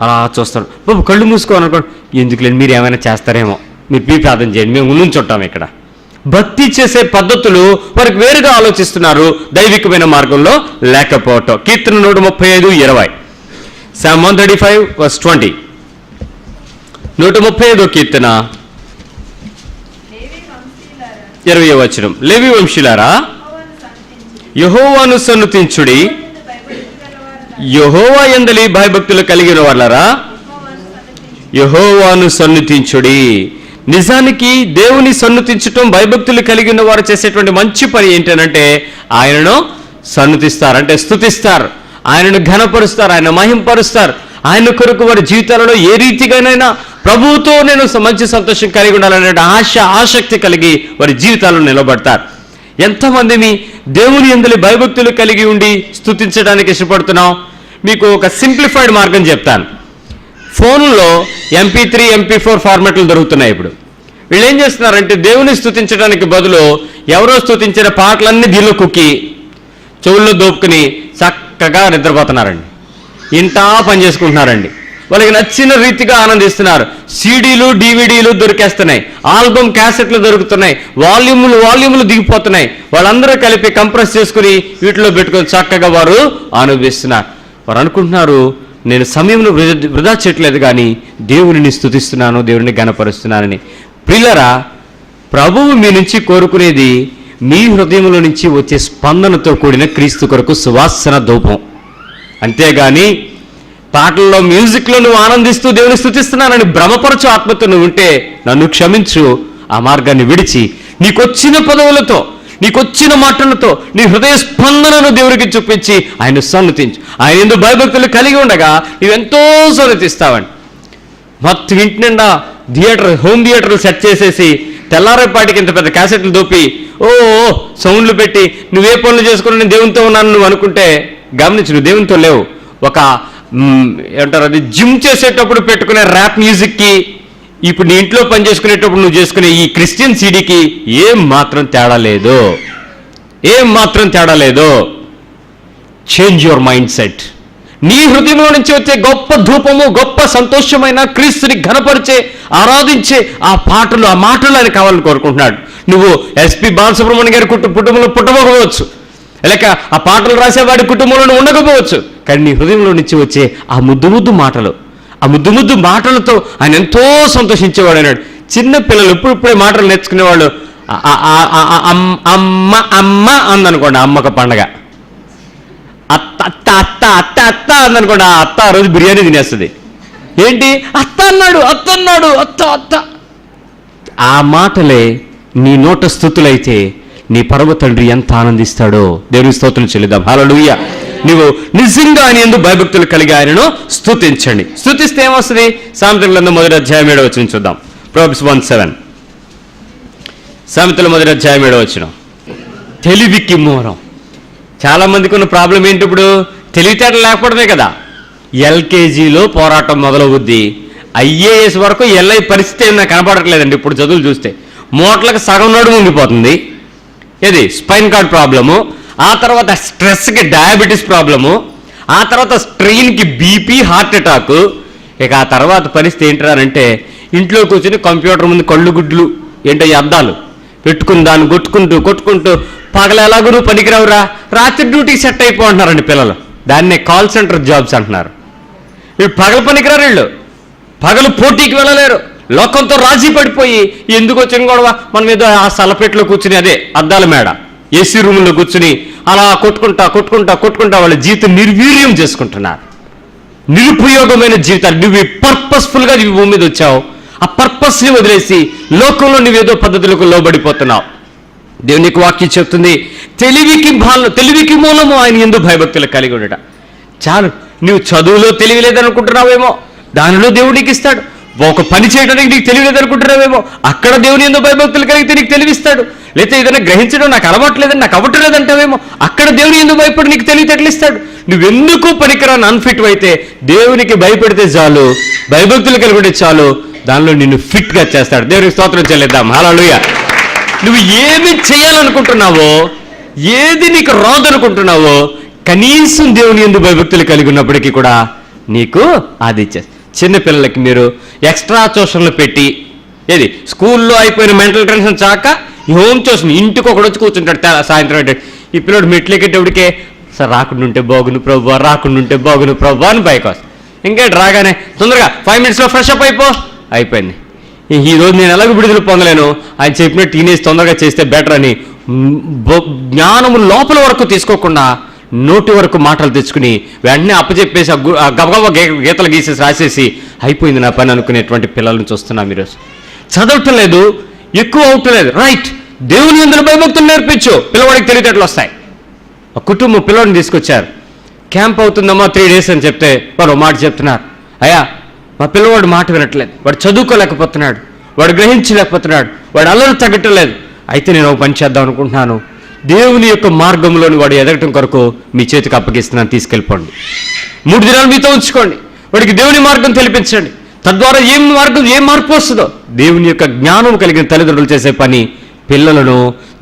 Speaker 1: అలా చూస్తాడు. బాబు కళ్ళు మూసుకోవాలనుకోండి, ఎందుకు లేదు మీరు ఏమైనా చేస్తారేమో, మీరు ప్రార్థన చేయండి, మేము నుంచుంటాం ఇక్కడ. భక్తి చేసే పద్ధతులు వారికి వేరుగా ఆలోచిస్తున్నారు, దైవికమైన మార్గంలో లేకపోవటం. కీర్తన 135:20, Psalm 135:20. 135 కీర్తన 20వ వచనం. లేవి వంశీలారా యెహోవాను సన్నుతించుడి, యెహోవా యందలి భయభక్తులు కలిగిన వాళ్ళరా యెహోవాను సన్నుతించుడి. నిజానికి దేవుని సన్నుతించటం, భయభక్తులు కలిగిన వారు చేసేటువంటి మంచి పని ఏంటంటే ఆయనను సన్నుతిస్తారు, అంటే స్తుతిస్తారు, ఆయనను ఘనపరుస్తారు, ఆయన మహింపరుస్తారు. ఆయన కొరకు వారి జీవితాలలో ఏ రీతిగానైనా ప్రభువుతో నేను మంచి సంతోషం కలిగి ఉండాలనే ఆసక్తి కలిగి వారి జీవితాలను నిలబడతారు. ఎంతమందిని దేవుని యందలి భయభక్తులు కలిగి ఉండి స్తుతించడానికి ఇష్టపడుతున్నాం? మీకు ఒక సింప్లిఫైడ్ మార్గం చెప్తాను. ఫోన్లో MP3, MP4 ఫార్మాట్లు దొరుకుతున్నాయి. ఇప్పుడు వీళ్ళు ఏం చేస్తున్నారంటే దేవుని స్తుతించడానికి బదులు ఎవరో స్తుతించిన పాటలన్నీ దీనిలో కుక్కి చెవుల్లో దోపుకుని చక్కగా నిద్రపోతున్నారండి, ఇంటా పని చేసుకుంటున్నారండి. వాళ్ళకి నచ్చిన రీతిగా ఆనందిస్తున్నారు. CDలు DVDలు దొరికేస్తున్నాయి, ఆల్బమ్ క్యాసెట్లు దొరుకుతున్నాయి, వాల్యూములు దిగిపోతున్నాయి. వాళ్ళందరూ కలిపి కంప్రెస్ చేసుకుని వీటిలో పెట్టుకొని చక్కగా వారు అనుభవిస్తున్నారు. వారు అనుకుంటున్నారు నేను సమయం వృధా చేయట్లేదు కానీ దేవుని స్తుతిస్తున్నాను, దేవుని ఘనపరుస్తున్నానని. ప్రియులారా, ప్రభువు మీ నుంచి కోరుకునేది మీ హృదయంలో నుంచి వచ్చే స్పందనతో కూడిన క్రీస్తు కొరకు సువాసన ధూపం. అంతేగాని పాటల్లో, మ్యూజిక్లో నువ్వు ఆనందిస్తూ దేవుని స్తుతిస్తున్నానని భ్రమపరచు ఆత్మతో నువ్వు ఉంటే నన్ను క్షమించు. ఆ మార్గాన్ని విడిచి నీకొచ్చిన పదవులతో, నీకొచ్చిన మాటలతో నీ హృదయ స్పందనను దేవుడికి చూపించి ఆయన సన్నుతించు. ఆయన ఎందుకు భయభక్తులు కలిగి ఉండగా నువ్వెంతో సన్నుతిస్తావండి. మొత్తం ఇంటి నిండా హోమ్ థియేటర్లు సెట్ చేసేసి తెల్లారేపాటికి ఇంత పెద్ద క్యాసెట్లు దోపి సౌండ్లు పెట్టి నువ్వే పనులు చేసుకుని నేను దేవునితో ఉన్నాను నువ్వు అనుకుంటే గమనించు, నువ్వు దేవునితో లేవు. ఒక ఏమంటారు అది జిమ్ చేసేటప్పుడు పెట్టుకునే ర్యాప్ మ్యూజిక్కి ఇప్పుడు నీ ఇంట్లో పని చేసుకునేటప్పుడు నువ్వు చేసుకునే ఈ క్రిస్టియన్ సీడీకి ఏం మాత్రం తేడా లేదు. Change your mind set. నీ హృదయంలో నుంచి వచ్చే గొప్ప ధూపము, గొప్ప సంతోషమైన క్రీస్తుని ఘనపరిచే, ఆరాధించే ఆ పాటలు, ఆ మాటలు ఆయన కావాలని కోరుకుంటున్నాడు. నువ్వు SP బాలసుబ్రహ్మణ్యం గారి కుటుంబంలో పుట్టకపోవచ్చు, లేక ఆ పాటలు రాసేవాడి కుటుంబంలో ఉండకపోవచ్చు, కానీ నీ హృదయంలో నుంచి వచ్చే ఆ ముద్దు మాటలు, ఆ ముద్దు మాటలతో ఆయన ఎంతో సంతోషించేవాడు అన్నాడు. చిన్న పిల్లలు ఇప్పుడే మాటలు నేర్చుకునేవాళ్ళు. అమ్మ అమ్మ అందనుకోండి, అమ్మక పండగ. అత్త అత్త అత్త అత్త అత్త అందనుకోండి, ఆ అత్త ఆ రోజు బిర్యానీ తినేస్తుంది. ఏంటి అత్త అన్నాడు, అత్త. ఆ మాటలే నీ నోట స్తుతులైతే నీ పరమ తండ్రి ఎంత ఆనందిస్తాడో దేవుని స్తోత్రం చెల్లిద్దాం. హల్లెలూయా. నువ్వు నిజంగా ఆయన యందు భయభక్తులు కలిగి ఆయనను స్తుతించండి. స్తుతిస్తే ఏమొస్తుంది? సామెతల గ్రంథం 1వ అధ్యాయం 7వ వచనం చూద్దాం. Proverbs 1:7. సామెతల 1వ అధ్యాయం 7వ వచనం. తెలివికి మూలం. చాలా మందికి ఉన్న ప్రాబ్లం ఏంటి? ఇప్పుడు తెలివితేటలు లేకపోవడమే కదా. LKGలో పోరాటం మొదలవుద్ది, IAS వరకు LI పరిస్థితి ఏమైనా కనపడట్లేదండి. ఇప్పుడు చదువులు చూస్తే మోట్లకు సగం నడుము ఉండిపోతుంది. ఏది స్పైన్ కార్డ్ ప్రాబ్లము, ఆ తర్వాత స్ట్రెస్కి డయాబెటీస్ ప్రాబ్లము, ఆ తర్వాత స్ట్రెయిన్కి BP, హార్ట్ అటాక్. ఇక ఆ తర్వాత పరిస్థితి ఏంటారంటే ఇంట్లో కూర్చొని కంప్యూటర్ ముందు కళ్ళు గుడ్లు ఏంటో అద్దాలు పెట్టుకుని దాన్ని కొట్టుకుంటూ పగల ఎలాగూ నువ్వు పనికిరావురా, రాత్రి డ్యూటీకి సెట్ అయిపోంటున్నారండి పిల్లలు. దాన్నే కాల్ సెంటర్ జాబ్స్ అంటున్నారు. వీళ్ళు పగలు పనికిరారు, వీళ్ళు పగలు పోటీకి వెళ్ళలేరు, లోకంతో రాజీ పడిపోయి ఎందుకు వచ్చిన గొడవ, మనం ఏదో ఆ సలపెట్లో కూర్చుని అదే అద్దాల మేడ AC రూముల్లో కూర్చుని అలా కొట్టుకుంటా వాళ్ళ జీవితం నిర్వీర్యం చేసుకుంటున్నారు. నిరుపయోగమైన జీవితాలు. నువ్వు పర్పస్ఫుల్గా నువ్వు భూమి మీద వచ్చావు, ఆ పర్పస్ని వదిలేసి లోకంలో నువ్వేదో పద్ధతులకు లోబడిపోతున్నావు. దేవునికి వాక్యం చెప్తుంది తెలివికి మూలము ఆయన యందు భయభక్తులు కలిగి ఉండట. చాలు. నువ్వు చదువులో తెలివి లేదనుకుంటున్నావేమో, దానిలో దేవుడు నీకు ఇస్తాడు. ఒక పని చేయడానికి నీకు తెలివి లేదనుకుంటున్నావేమో, అక్కడ దేవుని యందు భయభక్తులు కలిగితే నీకు తెలివిస్తాడు. లేకపోతే ఏదైనా గ్రహించడం నాకు అలవాట్లేదని, నాకు అవ్వట్లేదంటావేమో, అక్కడ దేవుని యందు భయపడి నీకు తెలివితేటలు ఇస్తాడు. నువ్వెందుకు పనికిరాని అన్ఫిట్ అయితే దేవునికి భయపడితే చాలు, భయభక్తులు కలిగితే చాలు, దానిలో నిన్ను ఫిట్గా చేస్తాడు. దేవునికి స్తోత్రం చెల్లిద్దాం. హల్లెలూయా. నువ్వు ఏమి చేయాలనుకుంటున్నావో, ఏది నీకు రాదనుకుంటున్నావో, కనీసం దేవుని యందు భయభక్తులు కలిగి ఉన్నప్పటికీ కూడా నీకు అది ఇచ్చేస్తుంది. చిన్నపిల్లలకి మీరు ఎక్స్ట్రా ట్యూషన్లు పెట్టి, ఏది స్కూల్లో అయిపోయిన mental tension Chaka home tuition ఇంటికి ఒకడు వచ్చి కూర్చుంటాడు సాయంత్రం అంటే, ఈ పిల్లడు మెట్లు ఎక్కేటప్పటికే సార్ రాకుండా ఉంటే బాగును ప్రభు, రాకుండా ఉంటే బాగును ప్రభు అని పైకి వస్తాను. ఇంకేంటి రాగానే తొందరగా 5 minutesలో ఫ్రెష్ అప్ అయిపోయింది. ఈరోజు నేను ఎలాగో విడుదల పొందలేను, ఆయన చెప్పిన టీనేజ్ తొందరగా చేస్తే బెటర్ అని జ్ఞానము లోపల వరకు తీసుకోకుండా నోటి వరకు మాటలు తెచ్చుకుని వెంటనే అప్పచెప్పేసి గబగబా గీతలు గీసేసి రాసేసి అయిపోయింది నా పని అనుకునేటువంటి పిల్లలను చూస్తున్నాం ఈరోజు. చదవటం లేదు, ఎక్కువ అవటం లేదు. రైట్, దేవుని యందు భయభక్తులు నేర్పించు, పిల్లవాడికి తెలివితేటలు వస్తాయి. ఒక కుటుంబం పిల్లవాడిని తీసుకొచ్చారు. క్యాంప్ అవుతుందమ్మా 3 days అని చెప్తే వారు మాట చెప్తున్నారు, అయ్యా మా పిల్లవాడు మాట వినట్లేదు, వాడు చదువుకోలేకపోతున్నాడు, వాడు గ్రహించలేకపోతున్నాడు, వాడు అల్లరి తగ్గటం లేదు. అయితే నేను ఒక పని చేద్దాం అనుకుంటున్నాను, దేవుని యొక్క మార్గంలోని వాడు ఎదగటం కొరకు మీ చేతికి అప్పగిస్తున్నాను, తీసుకెళ్ళిపోండి. 3 దినాలు మీతో ఉంచుకోండి, వాడికి దేవుని మార్గం తెలిపించండి. తద్వారా ఏం మార్పు వస్తుందో. దేవుని యొక్క జ్ఞానం కలిగిన తల్లిదండ్రులు చేసే పని పిల్లలను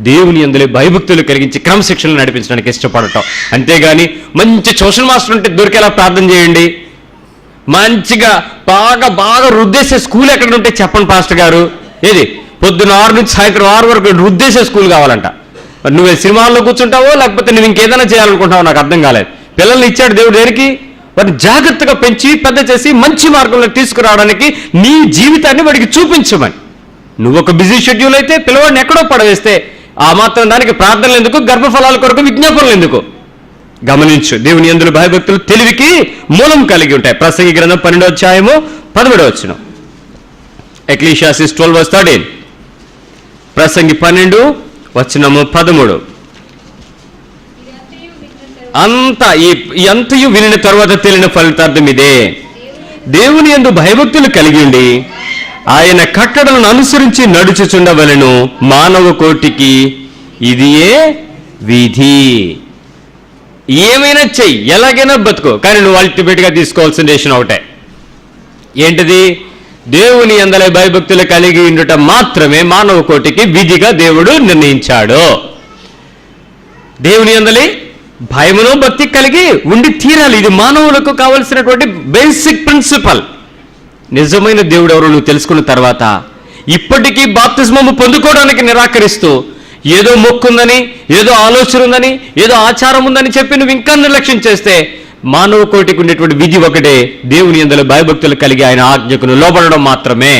Speaker 1: దేవుని యందు భయభక్తులు కలిగించి క్రమశిక్షణలు నడిపించడానికి ఇష్టపడటం. అంతేగాని మంచి ట్యూషన్ మాస్టర్ ఉంటే దొరికేలా ప్రార్థన చేయండి, మంచిగా బాగా రుద్దేసే స్కూల్ ఎక్కడ ఉంటే చెప్పండి పాస్టర్ గారు, ఏది పొద్దున్న 6 నుంచి సాయంత్రం 6 వరకు రుద్దేసే స్కూల్ కావాలంట. నువ్వు సినిమాల్లో కూర్చుంటావో లేకపోతే నువ్వు ఇంకేదైనా చేయాలనుకుంటావో నాకు అర్థం కాలేదు. పిల్లల్ని ఇచ్చాడు దేవుడు దేనికి? వారిని జాగ్రత్తగా పెంచి పెద్ద చేసి మంచి మార్గంలో తీసుకురావడానికి, నీ జీవితాన్ని వాడికి చూపించమని. నువ్వు ఒక బిజీ షెడ్యూల్ అయితే పిల్లవాడిని ఎక్కడో పడవేస్తే ఆ మాత్రం దానికి ప్రార్థనలు ఎందుకు, గర్భఫలాల కొరకు విజ్ఞాపనలు ఎందుకు? గమనించు, దేవుని యందు భయభక్తులు తెలివికి మూలం కలిగి ఉంటాయి. ప్రసంగి గ్రంథం 12:17. ఎక్లీషియాసిస్ 12:13. ప్రసంగి 12:13. అంతయు వినిన తర్వాత తెలియని ఫలితార్థం ఇదే, దేవుని యందు భయభక్తులు కలిగి ఉండి ఆయన కట్టడలను అనుసరించి నడుచుచుండవలెను, మానవ కోటికి ఇదియే విధి. ఏమైనా చెయ్యి, ఎలాగైనా బతుకో, కానీ నువ్వు అల్టిమేట్గా తీసుకోవాల్సిన డెసిషన్ ఒకటే. ఏంటిది? దేవుని యందలి భయభక్తులు కలిగి ఉండటం మాత్రమే మానవ కోటికి విధిగా దేవుడు నిర్ణయించాడు. దేవుని యందలి భయమును భక్తి కలిగి ఉండి తీరాలి. ఇది మానవులకు కావలసినటువంటి బేసిక్ ప్రిన్సిపల్. నిజమైన దేవుడు ఎవరు నువ్వు తెలుసుకున్న తర్వాత ఇప్పటికీ బాప్తిస్మము పొందుకోవడానికి నిరాకరిస్తూ ఏదో మొక్కుందని, ఏదో ఆలోచన ఉందని, ఏదో ఆచారం ఉందని చెప్పి నువ్వు ఇంకా నిర్లక్ష్యం చేస్తే మానవ కోటికి ఉండేటువంటి విధి ఒకటే, దేవుని యందలి భయభక్తులు కలిగి ఆయన ఆజ్ఞకును లోబడడం మాత్రమే.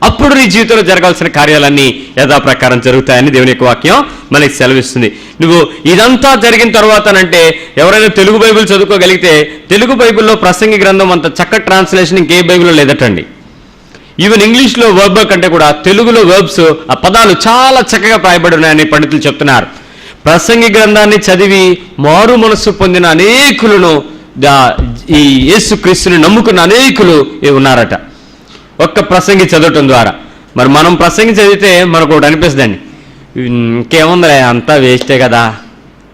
Speaker 1: అప్పుడు నీ జీవితంలో జరగాల్సిన కార్యాలన్నీ యథాప్రకారం జరుగుతాయని దేవుని యొక్క వాక్యం మనకి సెలవిస్తుంది. నువ్వు ఇదంతా జరిగిన తర్వాతనంటే ఎవరైనా తెలుగు బైబిల్ చదువుకోగలిగితే, తెలుగు బైబిల్లో ప్రసంగి గ్రంథం అంత చక్కటి ట్రాన్స్లేషన్ ఇంకే బైబిల్లో లేదటండి. ఈవెన్ ఇంగ్లీష్లో వర్బ్ కంటే కూడా తెలుగులో వర్బ్స్, ఆ పదాలు చాలా చక్కగా రాయబడి ఉన్నాయని పండితులు చెప్తున్నారు. ప్రసంగి గ్రంథాన్ని చదివి మారు మనస్సు పొందిన అనేకులను, ఈ యేసు క్రీస్తుని నమ్ముకున్న అనేకులు ఉన్నారట ఒక్క ప్రసంగి చదవటం ద్వారా. మరి మనం ప్రసంగి చదివితే మనకు ఒకటి అనిపిస్తుందండి, ఇంకేముందిలే అంతా వేస్టే కదా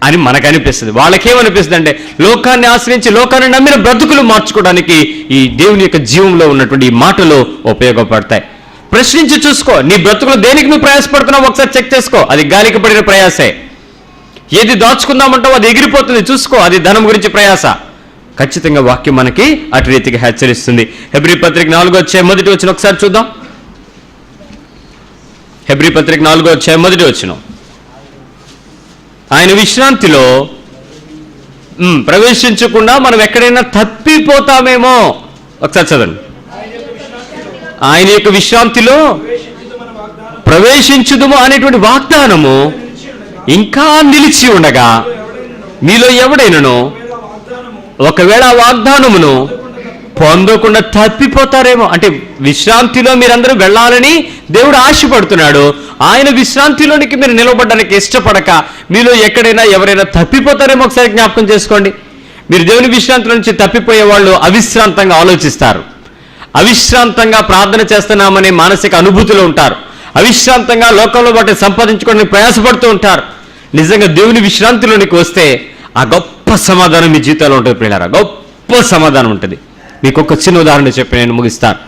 Speaker 1: అని మనకు అనిపిస్తుంది. వాళ్ళకేమనిపిస్తుంది అంటే లోకాన్ని ఆశ్రయించి లోకాన్ని నమ్మిన బ్రతుకులు మార్చుకోవడానికి ఈ దేవుని యొక్క జీవంలో ఉన్నటువంటి ఈ మాటలు ఉపయోగపడతాయి. ప్రశ్నించి చూసుకో, నీ బ్రతుకులు దేనికి నువ్వు ప్రయాసపడుతున్నావు ఒకసారి చెక్ చేసుకో. అది గాలికి పడిన ప్రయాసే. ఏది దాచుకుందామంటావు అది ఎగిరిపోతుంది, చూసుకో. అది ధనం గురించి ప్రయాస. ఖచ్చితంగా వాక్యం మనకి అటు రీతిగా హెచ్చరిస్తుంది. హెబ్రీ పత్రిక 4:1 ఒకసారి చూద్దాం. హెబ్రీ పత్రిక 4:1 ఆయన విశ్రాంతిలో ప్రవేశించకుండా మనం ఎక్కడైనా తప్పిపోతామేమో. ఒకసారి చదవండి. ఆయన యొక్క విశ్రాంతిలో ప్రవేశించుదుము అనేటువంటి వాగ్దానము ఇంకా నిలిచి ఉండగా మీలో ఎవడైనానో ఒకవేళ ఆ వాగ్దానమును పొందకుండా తప్పిపోతారేమో. అంటే విశ్రాంతిలో మీరందరూ వెళ్ళాలని దేవుడు ఆశపడుతున్నాడు. ఆయన విశ్రాంతిలోనికి మీరు నిలబడడానికి ఇష్టపడక మీలో ఎక్కడైనా ఎవరైనా తప్పిపోతారేమో ఒకసారి జ్ఞాపకం చేసుకోండి. మీరు దేవుని విశ్రాంతి నుంచి తప్పిపోయే వాళ్ళు అవిశ్రాంతంగా ఆలోచిస్తారు, అవిశ్రాంతంగా ప్రార్థన చేస్తున్నామనే మానసిక అనుభూతిలో ఉంటారు, అవిశ్రాంతంగా లోకంలో వాటిని సంపాదించుకోవడానికి ప్రయాసపడుతూ ఉంటారు. నిజంగా దేవుని విశ్రాంతిలోనికి వస్తే ఆ గొప్ప సమాధానం మీ జీవితంలో ఉంటుంది ప్రియులారా, గొప్ప సమాధానం ఉంటుంది. మీకు ఒక చిన్న ఉదాహరణ చెప్పి నేను ముగిస్తాను.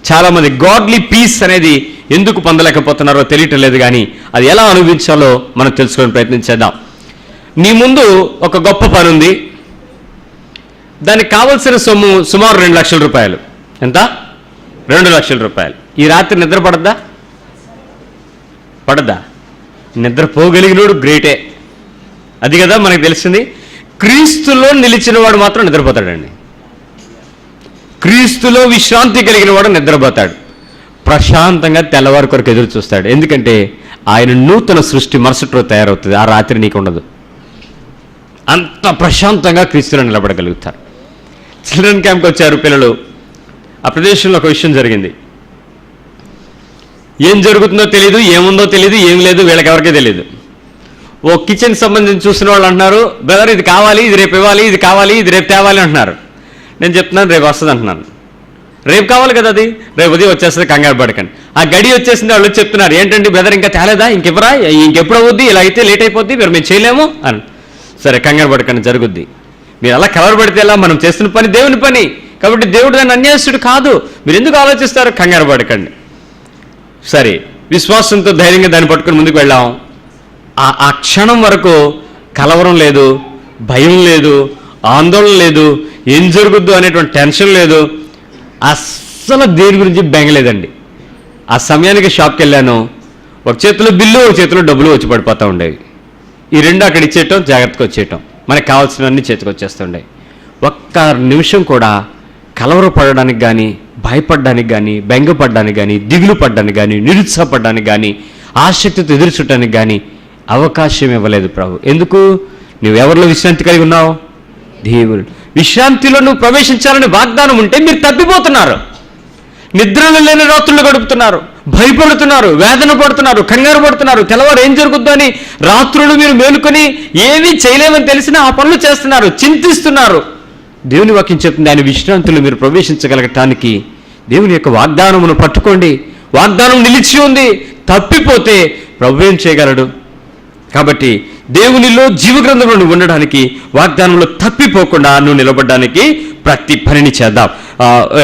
Speaker 1: చాలామంది గాడ్లీ పీస్ అనేది ఎందుకు పొందలేకపోతున్నారో తెలియటం లేదు, కానీ అది ఎలా అనుభవించాలో మనం తెలుసుకొని ప్రయత్నించేద్దాం. నీ ముందు ఒక గొప్ప పని ఉంది, దానికి కావలసిన సొమ్ము సుమారు 2 లక్షల రూపాయలు. ఎంత? 2 లక్షల రూపాయలు. ఈ రాత్రి నిద్ర పడద్దా? పడద్దా? నిద్రపోగలిగినోడు గ్రేటే, అది కదా మనకు తెలిసింది. క్రీస్తులో నిలిచిన వాడు మాత్రం నిద్రపోతాడండి. క్రీస్తులో విశ్రాంతి కలిగిన వాడు నిద్రపోతాడు, ప్రశాంతంగా తెల్లవారి కొరకు ఎదురు చూస్తాడు. ఎందుకంటే ఆయన నూతన సృష్టి మరుసటి రోజు తయారవుతుంది, ఆ రాత్రి నీకు ఉండదు. అంత ప్రశాంతంగా క్రీస్తులో నిలబడగలుగుతారు. చిల్డ్రన్ క్యాంప్కి వచ్చారు పిల్లలు. ఆ ప్రదేశంలో ఒక విషయం జరిగింది. ఏం జరుగుతుందో తెలియదు, ఏముందో తెలియదు, ఏం లేదు, వీళ్ళకి ఎవరికీ తెలియదు. ఓ కిచెన్ సంబంధించి చూసిన వాళ్ళు అంటున్నారు, బ్రదర్ ఇది కావాలి, ఇది రేపు ఇవ్వాలి, ఇది కావాలి, ఇది రేపు తేవాలి అంటున్నారు. నేను చెప్తున్నాను రేపు వస్తుంది అంటున్నాను. రేపు కావాలి కదా, అది రేపు ఉదయం వచ్చేస్తుంది, కంగారు పడకండి. ఆ గడి వచ్చేసింది, వాళ్ళు చెప్తున్నారు ఏంటంటే బ్రదర్ ఇంకా తేలేదా, ఇంకెవరా, ఇంకెప్పుడు అవుద్ది, ఇలా అయితే లేట్ అయిపోద్ది, మేము చేయలేము అని. సరే కంగారు పడకండి, జరుగుద్ది. మీరు అలా కవర్ పడితే ఎలా, మనం చేస్తున్న పని దేవుని పని కాబట్టి దేవుడు దాన్ని అన్యాయస్తుడు కాదు. మీరు ఎందుకు ఆలోచిస్తారు, కంగారు పడకండి. సరే విశ్వాసంతో ధైర్యంగా దాన్ని పట్టుకుని ముందుకు వెళ్ళాం. ఆ క్షణం వరకు కలవరం లేదు, భయం లేదు, ఆందోళన లేదు, ఏం జరుగుద్దు అనేటువంటి టెన్షన్ లేదు, అస్సలు దేని గురించి బెంగలేదండి. ఆ సమయానికి షాప్కి వెళ్ళాను, ఒక చేతిలో బిల్లు, ఒక చేతిలో డబ్బులు వచ్చి పడిపోతూ ఉండేవి. ఈ రెండు అక్కడ ఇచ్చేయటం, జాగ్రత్తగా వచ్చేయటం, మనకు కావాల్సినవన్నీ చేతికి వచ్చేస్తుండే. ఒక్క నిమిషం కూడా కలవరపడడానికి కానీ, భయపడడానికి కానీ, బెంగపడడానికి కానీ, దిగులు పడడానికి కానీ, నిరుత్సాహపడడానికి కానీ, ఆసక్తితో ఎదురు చూడటానికి కానీ అవకాశం ఇవ్వలేదు ప్రభు. ఎందుకు? నువ్వు ఎవరిలో విశ్రాంతి కలిగి ఉన్నావు? దేవుడు. విశ్రాంతిలో నువ్వు ప్రవేశించాలని వాగ్దానం ఉంటే మీరు తప్పిపోతున్నారు. నిద్రలు లేని రాత్రులు గడుపుతున్నారు, భయపడుతున్నారు, వేదన పడుతున్నారు, కంగారు పడుతున్నారు. తెల్లవారు ఏం జరుగుద్దో అని రాత్రులు మీరు మేలుకొని ఏమీ చేయలేమని తెలిసినా ఆ పనులు చేస్తున్నారు, చింతిస్తున్నారు. దేవుని వాక్యం చెప్తుంది, ఆయన విశ్రాంతిలో మీరు ప్రవేశించగలగటానికి దేవుని యొక్క వాగ్దానమును పట్టుకోండి. వాగ్దానం నిలిచి ఉంది, తప్పిపోతే ప్రభు ఏం చేయగలడు? కాబట్టి దేవునిలో జీవగ్రంథంలో నువ్వు ఉండడానికి, వాగ్దానంలో తప్పిపోకుండా నువ్వు నిలబడడానికి ప్రతి పనిని చేద్దాం.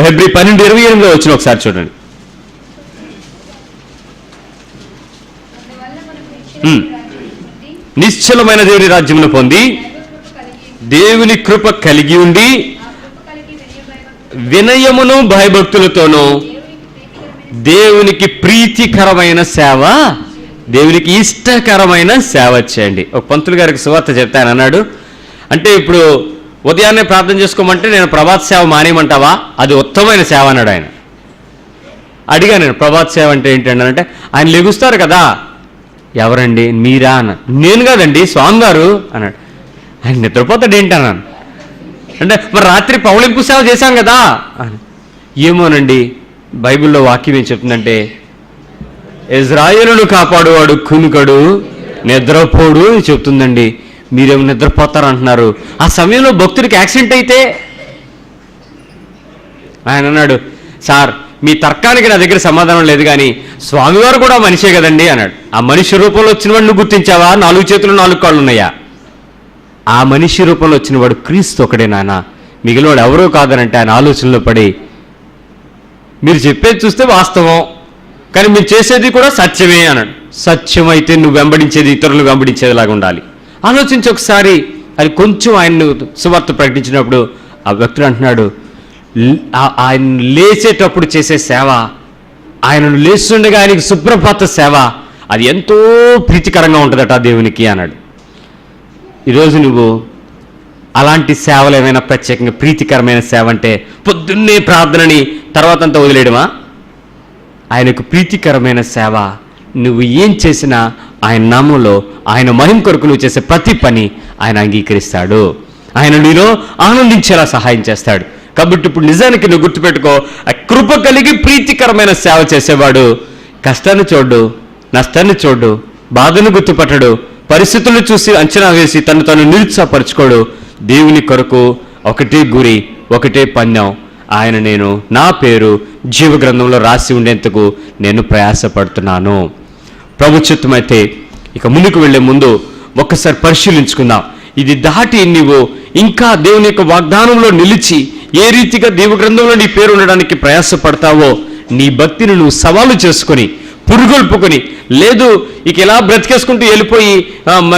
Speaker 1: హెబ్రీ 12:28 వచ్చిన ఒకసారి చూడండి. నిశ్చలమైన దేవుని రాజ్యమును పొంది దేవుని కృప కలిగి ఉండి వినయమును భయభక్తులతోనూ దేవునికి ప్రీతికరమైన సేవ, దేవునికి ఇష్టకరమైన సేవ చేయండి. ఒక పంతులు గారికి సువార్త చెప్తాను అన్నాడు. అంటే ఇప్పుడు ఉదయాన్నే ప్రార్థన చేసుకోమంటే నేను ప్రభాత సేవ మానేయమంటావా, అది ఉత్తమమైన సేవ అన్నాడు ఆయన. అడిగా నేను, ప్రభాత సేవ అంటే ఏంటంటే, అంటే ఆయన లెగుస్తారు కదా. ఎవరండి? మీరా అన్న. నేను కాదండి, స్వామి గారు అన్నాడు. ఆయన నిద్రపోతాడు ఏంటన్నాను. అంటే మరి రాత్రి పౌళింపు సేవ చేశాం కదా అని. ఏమోనండి, బైబిల్లో వాక్యం ఏం చెప్తుందంటే, ఇజ్రాయేలును కాపాడువాడు కునుకడు నిద్రపోడు అని చెప్తుందండి. మీరేమో నిద్రపోతారంటున్నారు. ఆ సమయంలో భక్తుడికి యాక్సిడెంట్ అయితే ఆయన అన్నాడు, సార్ మీ తర్కానికి నా దగ్గర సమాధానం లేదు, కానీ స్వామివారు కూడా మనిషే కదండి అన్నాడు. ఆ మనిషి రూపంలో వచ్చినవాడు నువ్వు గుర్తించావా? 4 చేతులు 4 కాళ్ళు ఉన్నాయా? ఆ మనిషి రూపంలో వచ్చినవాడు క్రీస్తు ఒకడే నాన్న, మిగిలినవాడు ఎవరో కాదనంటే ఆయన ఆలోచనలో పడి, మీరు చెప్పేది చూస్తే వాస్తవం, కానీ మీరు చేసేది కూడా సత్యమే అన్నాడు. సత్యమైతే నువ్వు వెంబడించేది ఇతరులు వెంబడించేదిలాగా ఉండాలి. ఆలోచించి ఒకసారి. అది కొంచెం ఆయన్ను సువార్త ప్రకటించినప్పుడు ఆ వ్యక్తుడు అంటున్నాడు, ఆయన లేచేటప్పుడు చేసే సేవ, ఆయనను లేస్తుండగా ఆయనకి సుప్రభాత సేవ, అది ఎంతో ప్రీతికరంగా ఉంటుందట దేవునికి అన్నాడు. ఈరోజు నువ్వు అలాంటి సేవలు ఏమైనా ప్రత్యేకంగా ప్రీతికరమైన సేవ అంటే పొద్దున్నే ప్రార్థనని తర్వాత అంతా వదిలేయడమా? ఆయనకు ప్రీతికరమైన సేవ నువ్వు ఏం చేసినా ఆయన నామంలో, ఆయన మహిమ కొరకు నువ్వు చేసే ప్రతి పని ఆయన అంగీకరిస్తాడు. ఆయన నీలో ఆనందించేలా సహాయం చేస్తాడు. కాబట్టి ఇప్పుడు నిజానికి నువ్వు గుర్తుపెట్టుకో, ఆ కృప కలిగి ప్రీతికరమైన సేవ చేసేవాడు కష్టాన్ని చూడు, నష్టాన్ని చూడు, బాధను గుర్తుపట్టడు, పరిస్థితులను చూసి అంచనా వేసి తను నిరుత్సాహపరచుకోడు. దేవుని కొరకు ఒకటే గురి, ఒకటే పందెం. నేను నా పేరు జీవ గ్రంథంలో రాసి ఉండేందుకు నేను ప్రయాసపడుతున్నాను. ప్రభు చిత్తమైతే ఇక ముందుకు వెళ్లే ముందు ఒక్కసారి పరిశీలించుకుందాం. ఇది దాటి నీవు ఇంకా దేవుని యొక్క వాగ్దానంలో నిలిచి ఏ రీతిగా దేవ గ్రంథంలో నీ పేరు ఉండడానికి ప్రయాసపడతావో నీ భక్తిని నువ్వు సవాలు చేసుకొని పురుగొల్పుకొని, లేదు ఇక ఇలా బ్రతికేసుకుంటూ వెళ్ళిపోయి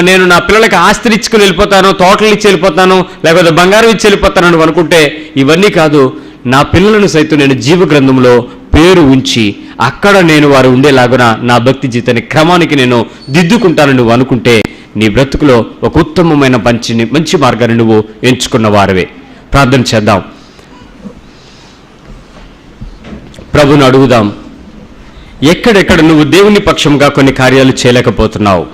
Speaker 1: నేను నా పిల్లలకి ఆస్తిని ఇచ్చుకుని వెళ్ళిపోతాను, తోటలు ఇచ్చి వెళ్ళిపోతాను, లేకపోతే బంగారం ఇచ్చి వెళ్ళిపోతాను అని అనుకుంటే ఇవన్నీ కాదు. నా పిల్లలను సైతం నేను జీవ గ్రంథంలో పేరు ఉంచి అక్కడ నేను వారు ఉండేలాగున నా భక్తి జీవితాన్ని క్రమానికి నేను దిద్దుకుంటాను నువ్వు అనుకుంటే నీ బ్రతుకులో ఒక ఉత్తమమైన మంచి మార్గాన్ని నువ్వు ఎంచుకున్న వారవే. ప్రార్థన చేద్దాం. ప్రభుని అడుగుదాం, ఎక్కడెక్కడ నువ్వు దేవుని పక్షంగా కొన్ని కార్యాలు చేయలేకపోతున్నావు.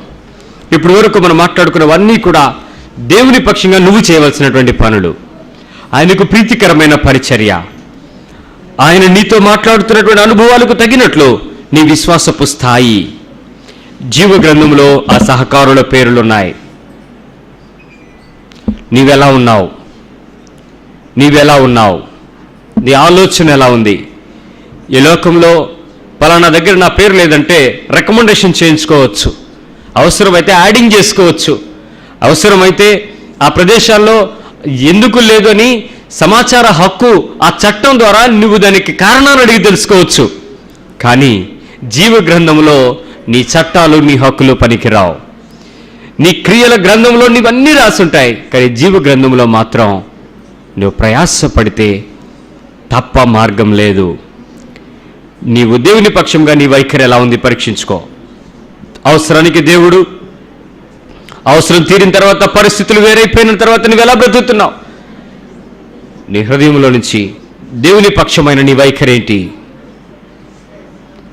Speaker 1: ఇప్పుడు వరకు మనం మాట్లాడుకున్నవన్నీ కూడా దేవుని పక్షంగా నువ్వు చేయవలసినటువంటి పనులు, ఆయనకు ప్రీతికరమైన పరిచర్య, ఆయన నీతో మాట్లాడుతున్నటువంటి అనుభవాలకు తగినట్లు నీ విశ్వాసపు స్థాయి. జీవ గ్రంథంలో ఆ సహకారుల పేర్లున్నాయి. నీవెలా ఉన్నావు? నీ ఆలోచన ఎలా ఉంది? ఈ లోకంలో పలానా దగ్గర నా పేరు లేదంటే రికమెండేషన్ చేయించుకోవచ్చు, అవసరమైతే యాడింగ్ చేసుకోవచ్చు, అవసరమైతే ఆ ప్రదేశాల్లో ఎందుకు లేదు అని సమాచార హక్కు ఆ చట్టం ద్వారా నువ్వు దానికి కారణాలు అడిగి తెలుసుకోవచ్చు. కానీ జీవ గ్రంథంలో నీ చట్టాలు నీ హక్కులు పనికిరావు. నీ క్రియల గ్రంథంలో నీవన్నీ రాసుంటాయి, కానీ జీవ గ్రంథంలో మాత్రం నువ్వు ప్రయాసపడితే తప్ప మార్గం లేదు. నీవు దేవుని పక్షంగా నీ వైఖరి ఎలా ఉంది పరీక్షించుకో. అవసరానికి దేవుడు, అవసరం తీరిన తర్వాత పరిస్థితులు వేరైపోయిన తర్వాత నువ్వు ఎలా బ్రతుకుతున్నావు? నీ హృదయంలో నుంచి దేవుని పక్షమైన నీ వైఖరి ఏంటి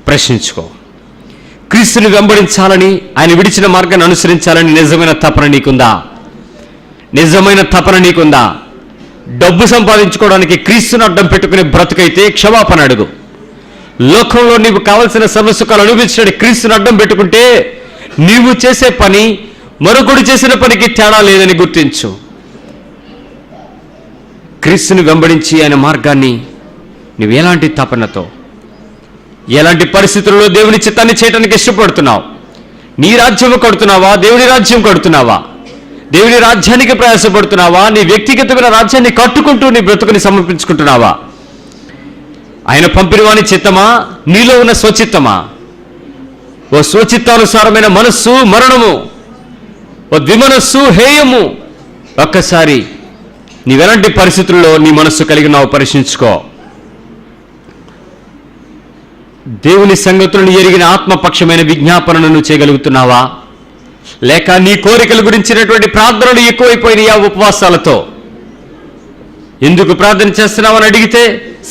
Speaker 1: ప్రశ్నించుకో. క్రీస్తుని వెంబడించాలని, ఆయన విడిచిన మార్గాన్ని అనుసరించాలని నిజమైన తపన నీకుందా? డబ్బు సంపాదించుకోవడానికి క్రీస్తుని అడ్డం పెట్టుకునే బ్రతుకైతే క్షమాపణ అడుగు. లోకంలో నీకు కావలసిన సర్వసుఖాలు అనుభవించడానికి క్రీస్తుని అడ్డం పెట్టుకుంటే నీవు చేసే పని మరొకడు చేసిన పనికి తేడా లేదని గుర్తించు. క్రీస్తుని వెంబడించి ఆయన మార్గాన్ని నువ్వు ఎలాంటి తపనతో, ఎలాంటి పరిస్థితుల్లో దేవుని చిత్తాన్ని చేయడానికి ఇష్టపడుతున్నావు? నీ రాజ్యం కడుతున్నావా? దేవుని రాజ్యం కడుతున్నావా? దేవుని రాజ్యానికి ప్రయాసపడుతున్నావా? నీ వ్యక్తిగతమైన రాజ్యాన్ని కట్టుకుంటూ నీ బ్రతుకుని సమర్పించుకుంటున్నావా? ఆయన పంపినవాని చిత్తమా, నీలో ఉన్న స్వచిత్తమా? ఓ స్వచిత్తానుసారమైన మనస్సు మరణము, ఓ ద్విమనస్సు హేయము. ఒక్కసారి నీవెలాంటి పరిస్థితుల్లో నీ మనస్సు కలిగి నావు పరీక్షించుకో. దేవుని సంగతులను ఎరిగిన ఆత్మపక్షమైన విజ్ఞాపనను నువ్వు చేయగలుగుతున్నావా? లేక నీ కోరికల గురించినటువంటి ప్రార్థనలు ఎక్కువైపోయినాయా? ఉపవాసాలతో ఎందుకు ప్రార్థన చేస్తున్నావని అడిగితే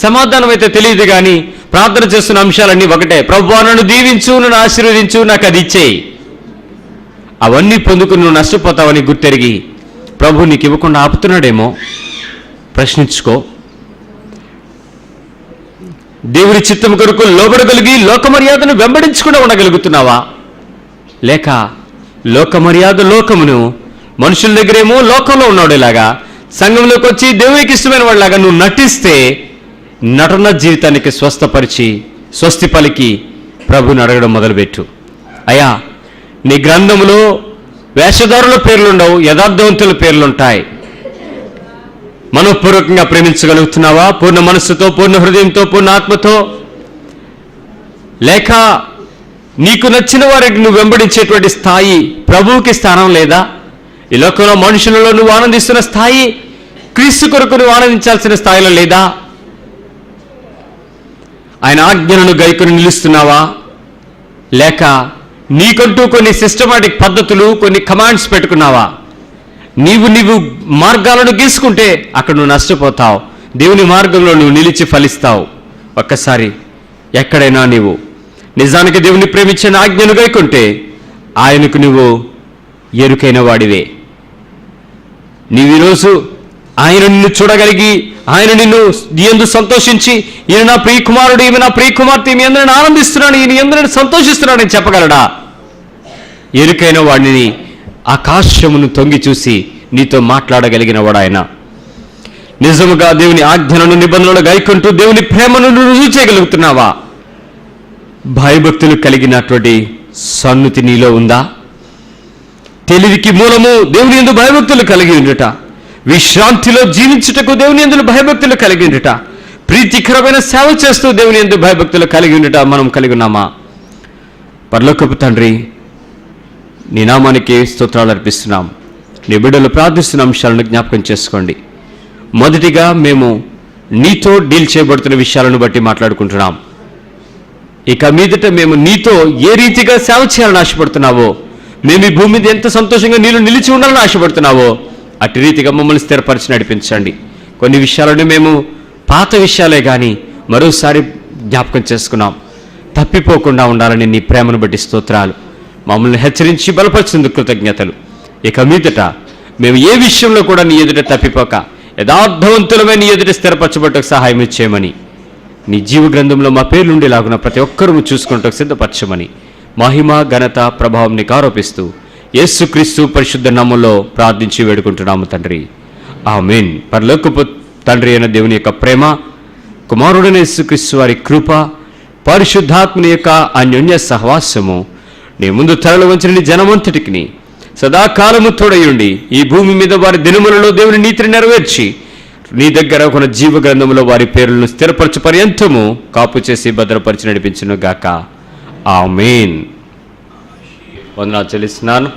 Speaker 1: సమాధానం అయితే తెలియదు, కానీ ప్రార్థన చేస్తున్న అంశాలన్నీ ఒకటే, ప్రభువా నన్ను దీవించు, నన్ను ఆశీర్వదించు, నాకు అది ఇచ్చేయి. అవన్నీ పొందుకుని నువ్వు నష్టపోతావని గుర్తెరిగి ప్రభు నీకు ఇవ్వకుండా ఆపుతున్నాడేమో ప్రశ్నించుకో. దేవుని చిత్తం కొరకు లోబడగలిగి లోక మర్యాదను వెంబడించకుండా ఉండగలుగుతున్నావా? లేక లోక మర్యాద లోకమును, మనుషుల దగ్గరేమో లోకంలో ఉన్నాడేలాగా, సంఘంలోకి వచ్చి దేవునికి ఇష్టమైన వాళ్ళలాగా నువ్వు నటిస్తే నటన జీవితానికి స్వస్తి పలికి ప్రభుని అడగడం మొదలుపెట్టు. అయ్యా, నీ గ్రంథంలో వేషధారుల పేర్లుండవు, యథార్థవంతుల పేర్లుంటాయి. మనఃపూర్వకంగా ప్రేమించగలుగుతున్నావా? పూర్ణ మనస్సుతో, పూర్ణ హృదయంతో, పూర్ణ ఆత్మతో? లేక నీకు నచ్చిన వారికి నువ్వు వెంబడించేటువంటి స్థాయి ప్రభువుకి స్థానం లేదా? ఈ లోకంలో మనుషులలో నువ్వు ఆనందిస్తున్న స్థాయి క్రీస్తు కొరకు నువ్వు ఆనందించాల్సిన స్థాయిలో లేదా? ఆయన ఆజ్ఞలను గైకొని నిలుస్తున్నావా? లేక నీకంటూ కొన్ని సిస్టమాటిక్ పద్ధతులు, కొన్ని కమాండ్స్ పెట్టుకున్నావా? నీవు మార్గాలను గీసుకుంటే అక్కడ నువ్వు నష్టపోతావు. దేవుని మార్గంలో నువ్వు నిలిచి ఫలిస్తావు. ఒక్కసారి ఎక్కడైనా నీవు నిజానికి దేవుని ప్రేమించిన ఆజ్ఞను గైకుంటే ఆయనకు నువ్వు ఎరుకైన వాడివే. నీవు ఈరోజు ఆయన నిన్ను చూడగలిగి, ఆయన నిన్ను ఎందు సంతోషించి, ఈయన నా ప్రియకుమారుడు, ఈమె నా ప్రియకుమార్తె, ఈమె అందరిని ఆనందిస్తున్నాడు, ఈయన అందరిని సంతోషిస్తున్నాడని చెప్పగలడా? ఎరుకైన వాడిని ఆకాశమును తొంగి చూసి నీతో మాట్లాడగలిగిన వాడు ఆయన. నిజముగా దేవుని ఆజ్ఞలను నిబంధనలు గైకుంటూ దేవుని ప్రేమను రుజువు చేయగలుగుతున్నావా? భయభక్తులు కలిగినటువంటి సన్నుతి నీలో ఉందా? తెలివికి మూలము దేవుని యందు భయభక్తులు కలిగి ఉండుట, విశ్రాంతిలో జీవించుటకు దేవుని యందు భయభక్తులు కలిగి ఉండుట, ప్రీతికరమైన సేవ చేస్తూ దేవుని యందు భయభక్తులు కలిగి ఉండుట మనం కలిగి ఉన్నామా? పరలోకపు తండ్రి, నీ నామానికి స్తోత్రాలు అర్పిస్తున్నాం. నీ బిడ్డలు ప్రార్థిస్తున్న అంశాలను జ్ఞాపకం చేసుకోండి. మొదటిగా మేము నీతో డీల్ చేయబడుతున్న విషయాలను బట్టి మాట్లాడుకుంటున్నాం. ఇక మీదట మేము నీతో ఏ రీతిగా సేవ చేయాలని ఆశపడుతున్నావో, మేము ఈ భూమి మీద ఎంత సంతోషంగా నీళ్ళు నిలిచి ఉండాలని ఆశపడుతున్నావో అటు రీతిగా మమ్మల్ని స్థిరపరిచి నడిపించండి. కొన్ని విషయాలను మేము పాత విషయాలే కానీ మరోసారి జ్ఞాపకం చేసుకున్నాం. తప్పిపోకుండా ఉండాలని నీ ప్రేమను బట్టి స్తోత్రాలు. మమ్మల్ని హెచ్చరించి బలపరిచినందుకు కృతజ్ఞతలు. ఇక మీదట మేము ఏ విషయంలో కూడా నీ ఎదుట తప్పిపోక యథార్థవంతులమే నీ ఎదుట స్థిరపరచబట్టకు సహాయం ఇచ్చేయమని, నీ జీవ గ్రంథంలో మా పేర్లుండేలాగున ప్రతి ఒక్కరూ చూసుకుంటూ సిద్ధపరచమని మహిమ ఘనత ప్రభావం నీకు ఆరోపిస్తూ యేసుక్రీస్తు పరిశుద్ధ నామములో ప్రార్థించి వేడుకుంటున్నాము తండ్రి, ఆమేన్. పరలోకపు తండ్రి అయిన దేవుని యొక్క ప్రేమ, కుమారుడైన యేసుక్రీస్తు వారి కృప, పరిశుద్ధాత్మని యొక్క అన్యోన్య సహవాసము నీ ముందు తరలి వంచిన నీ జనమంతటికి సదాకాలము తోడయుండి ఈ భూమి మీద వారి దినములలో దేవుని నీతిని నెరవేర్చి నీ దగ్గర ఒక జీవ గ్రంథంలో వారి పేర్లను స్థిరపరచు పర్యంతము కాపు చేసి భద్రపరిచి నడిపించును గాక. ఆమేన్. వందనాలు చెల్లిస్తున్నాను.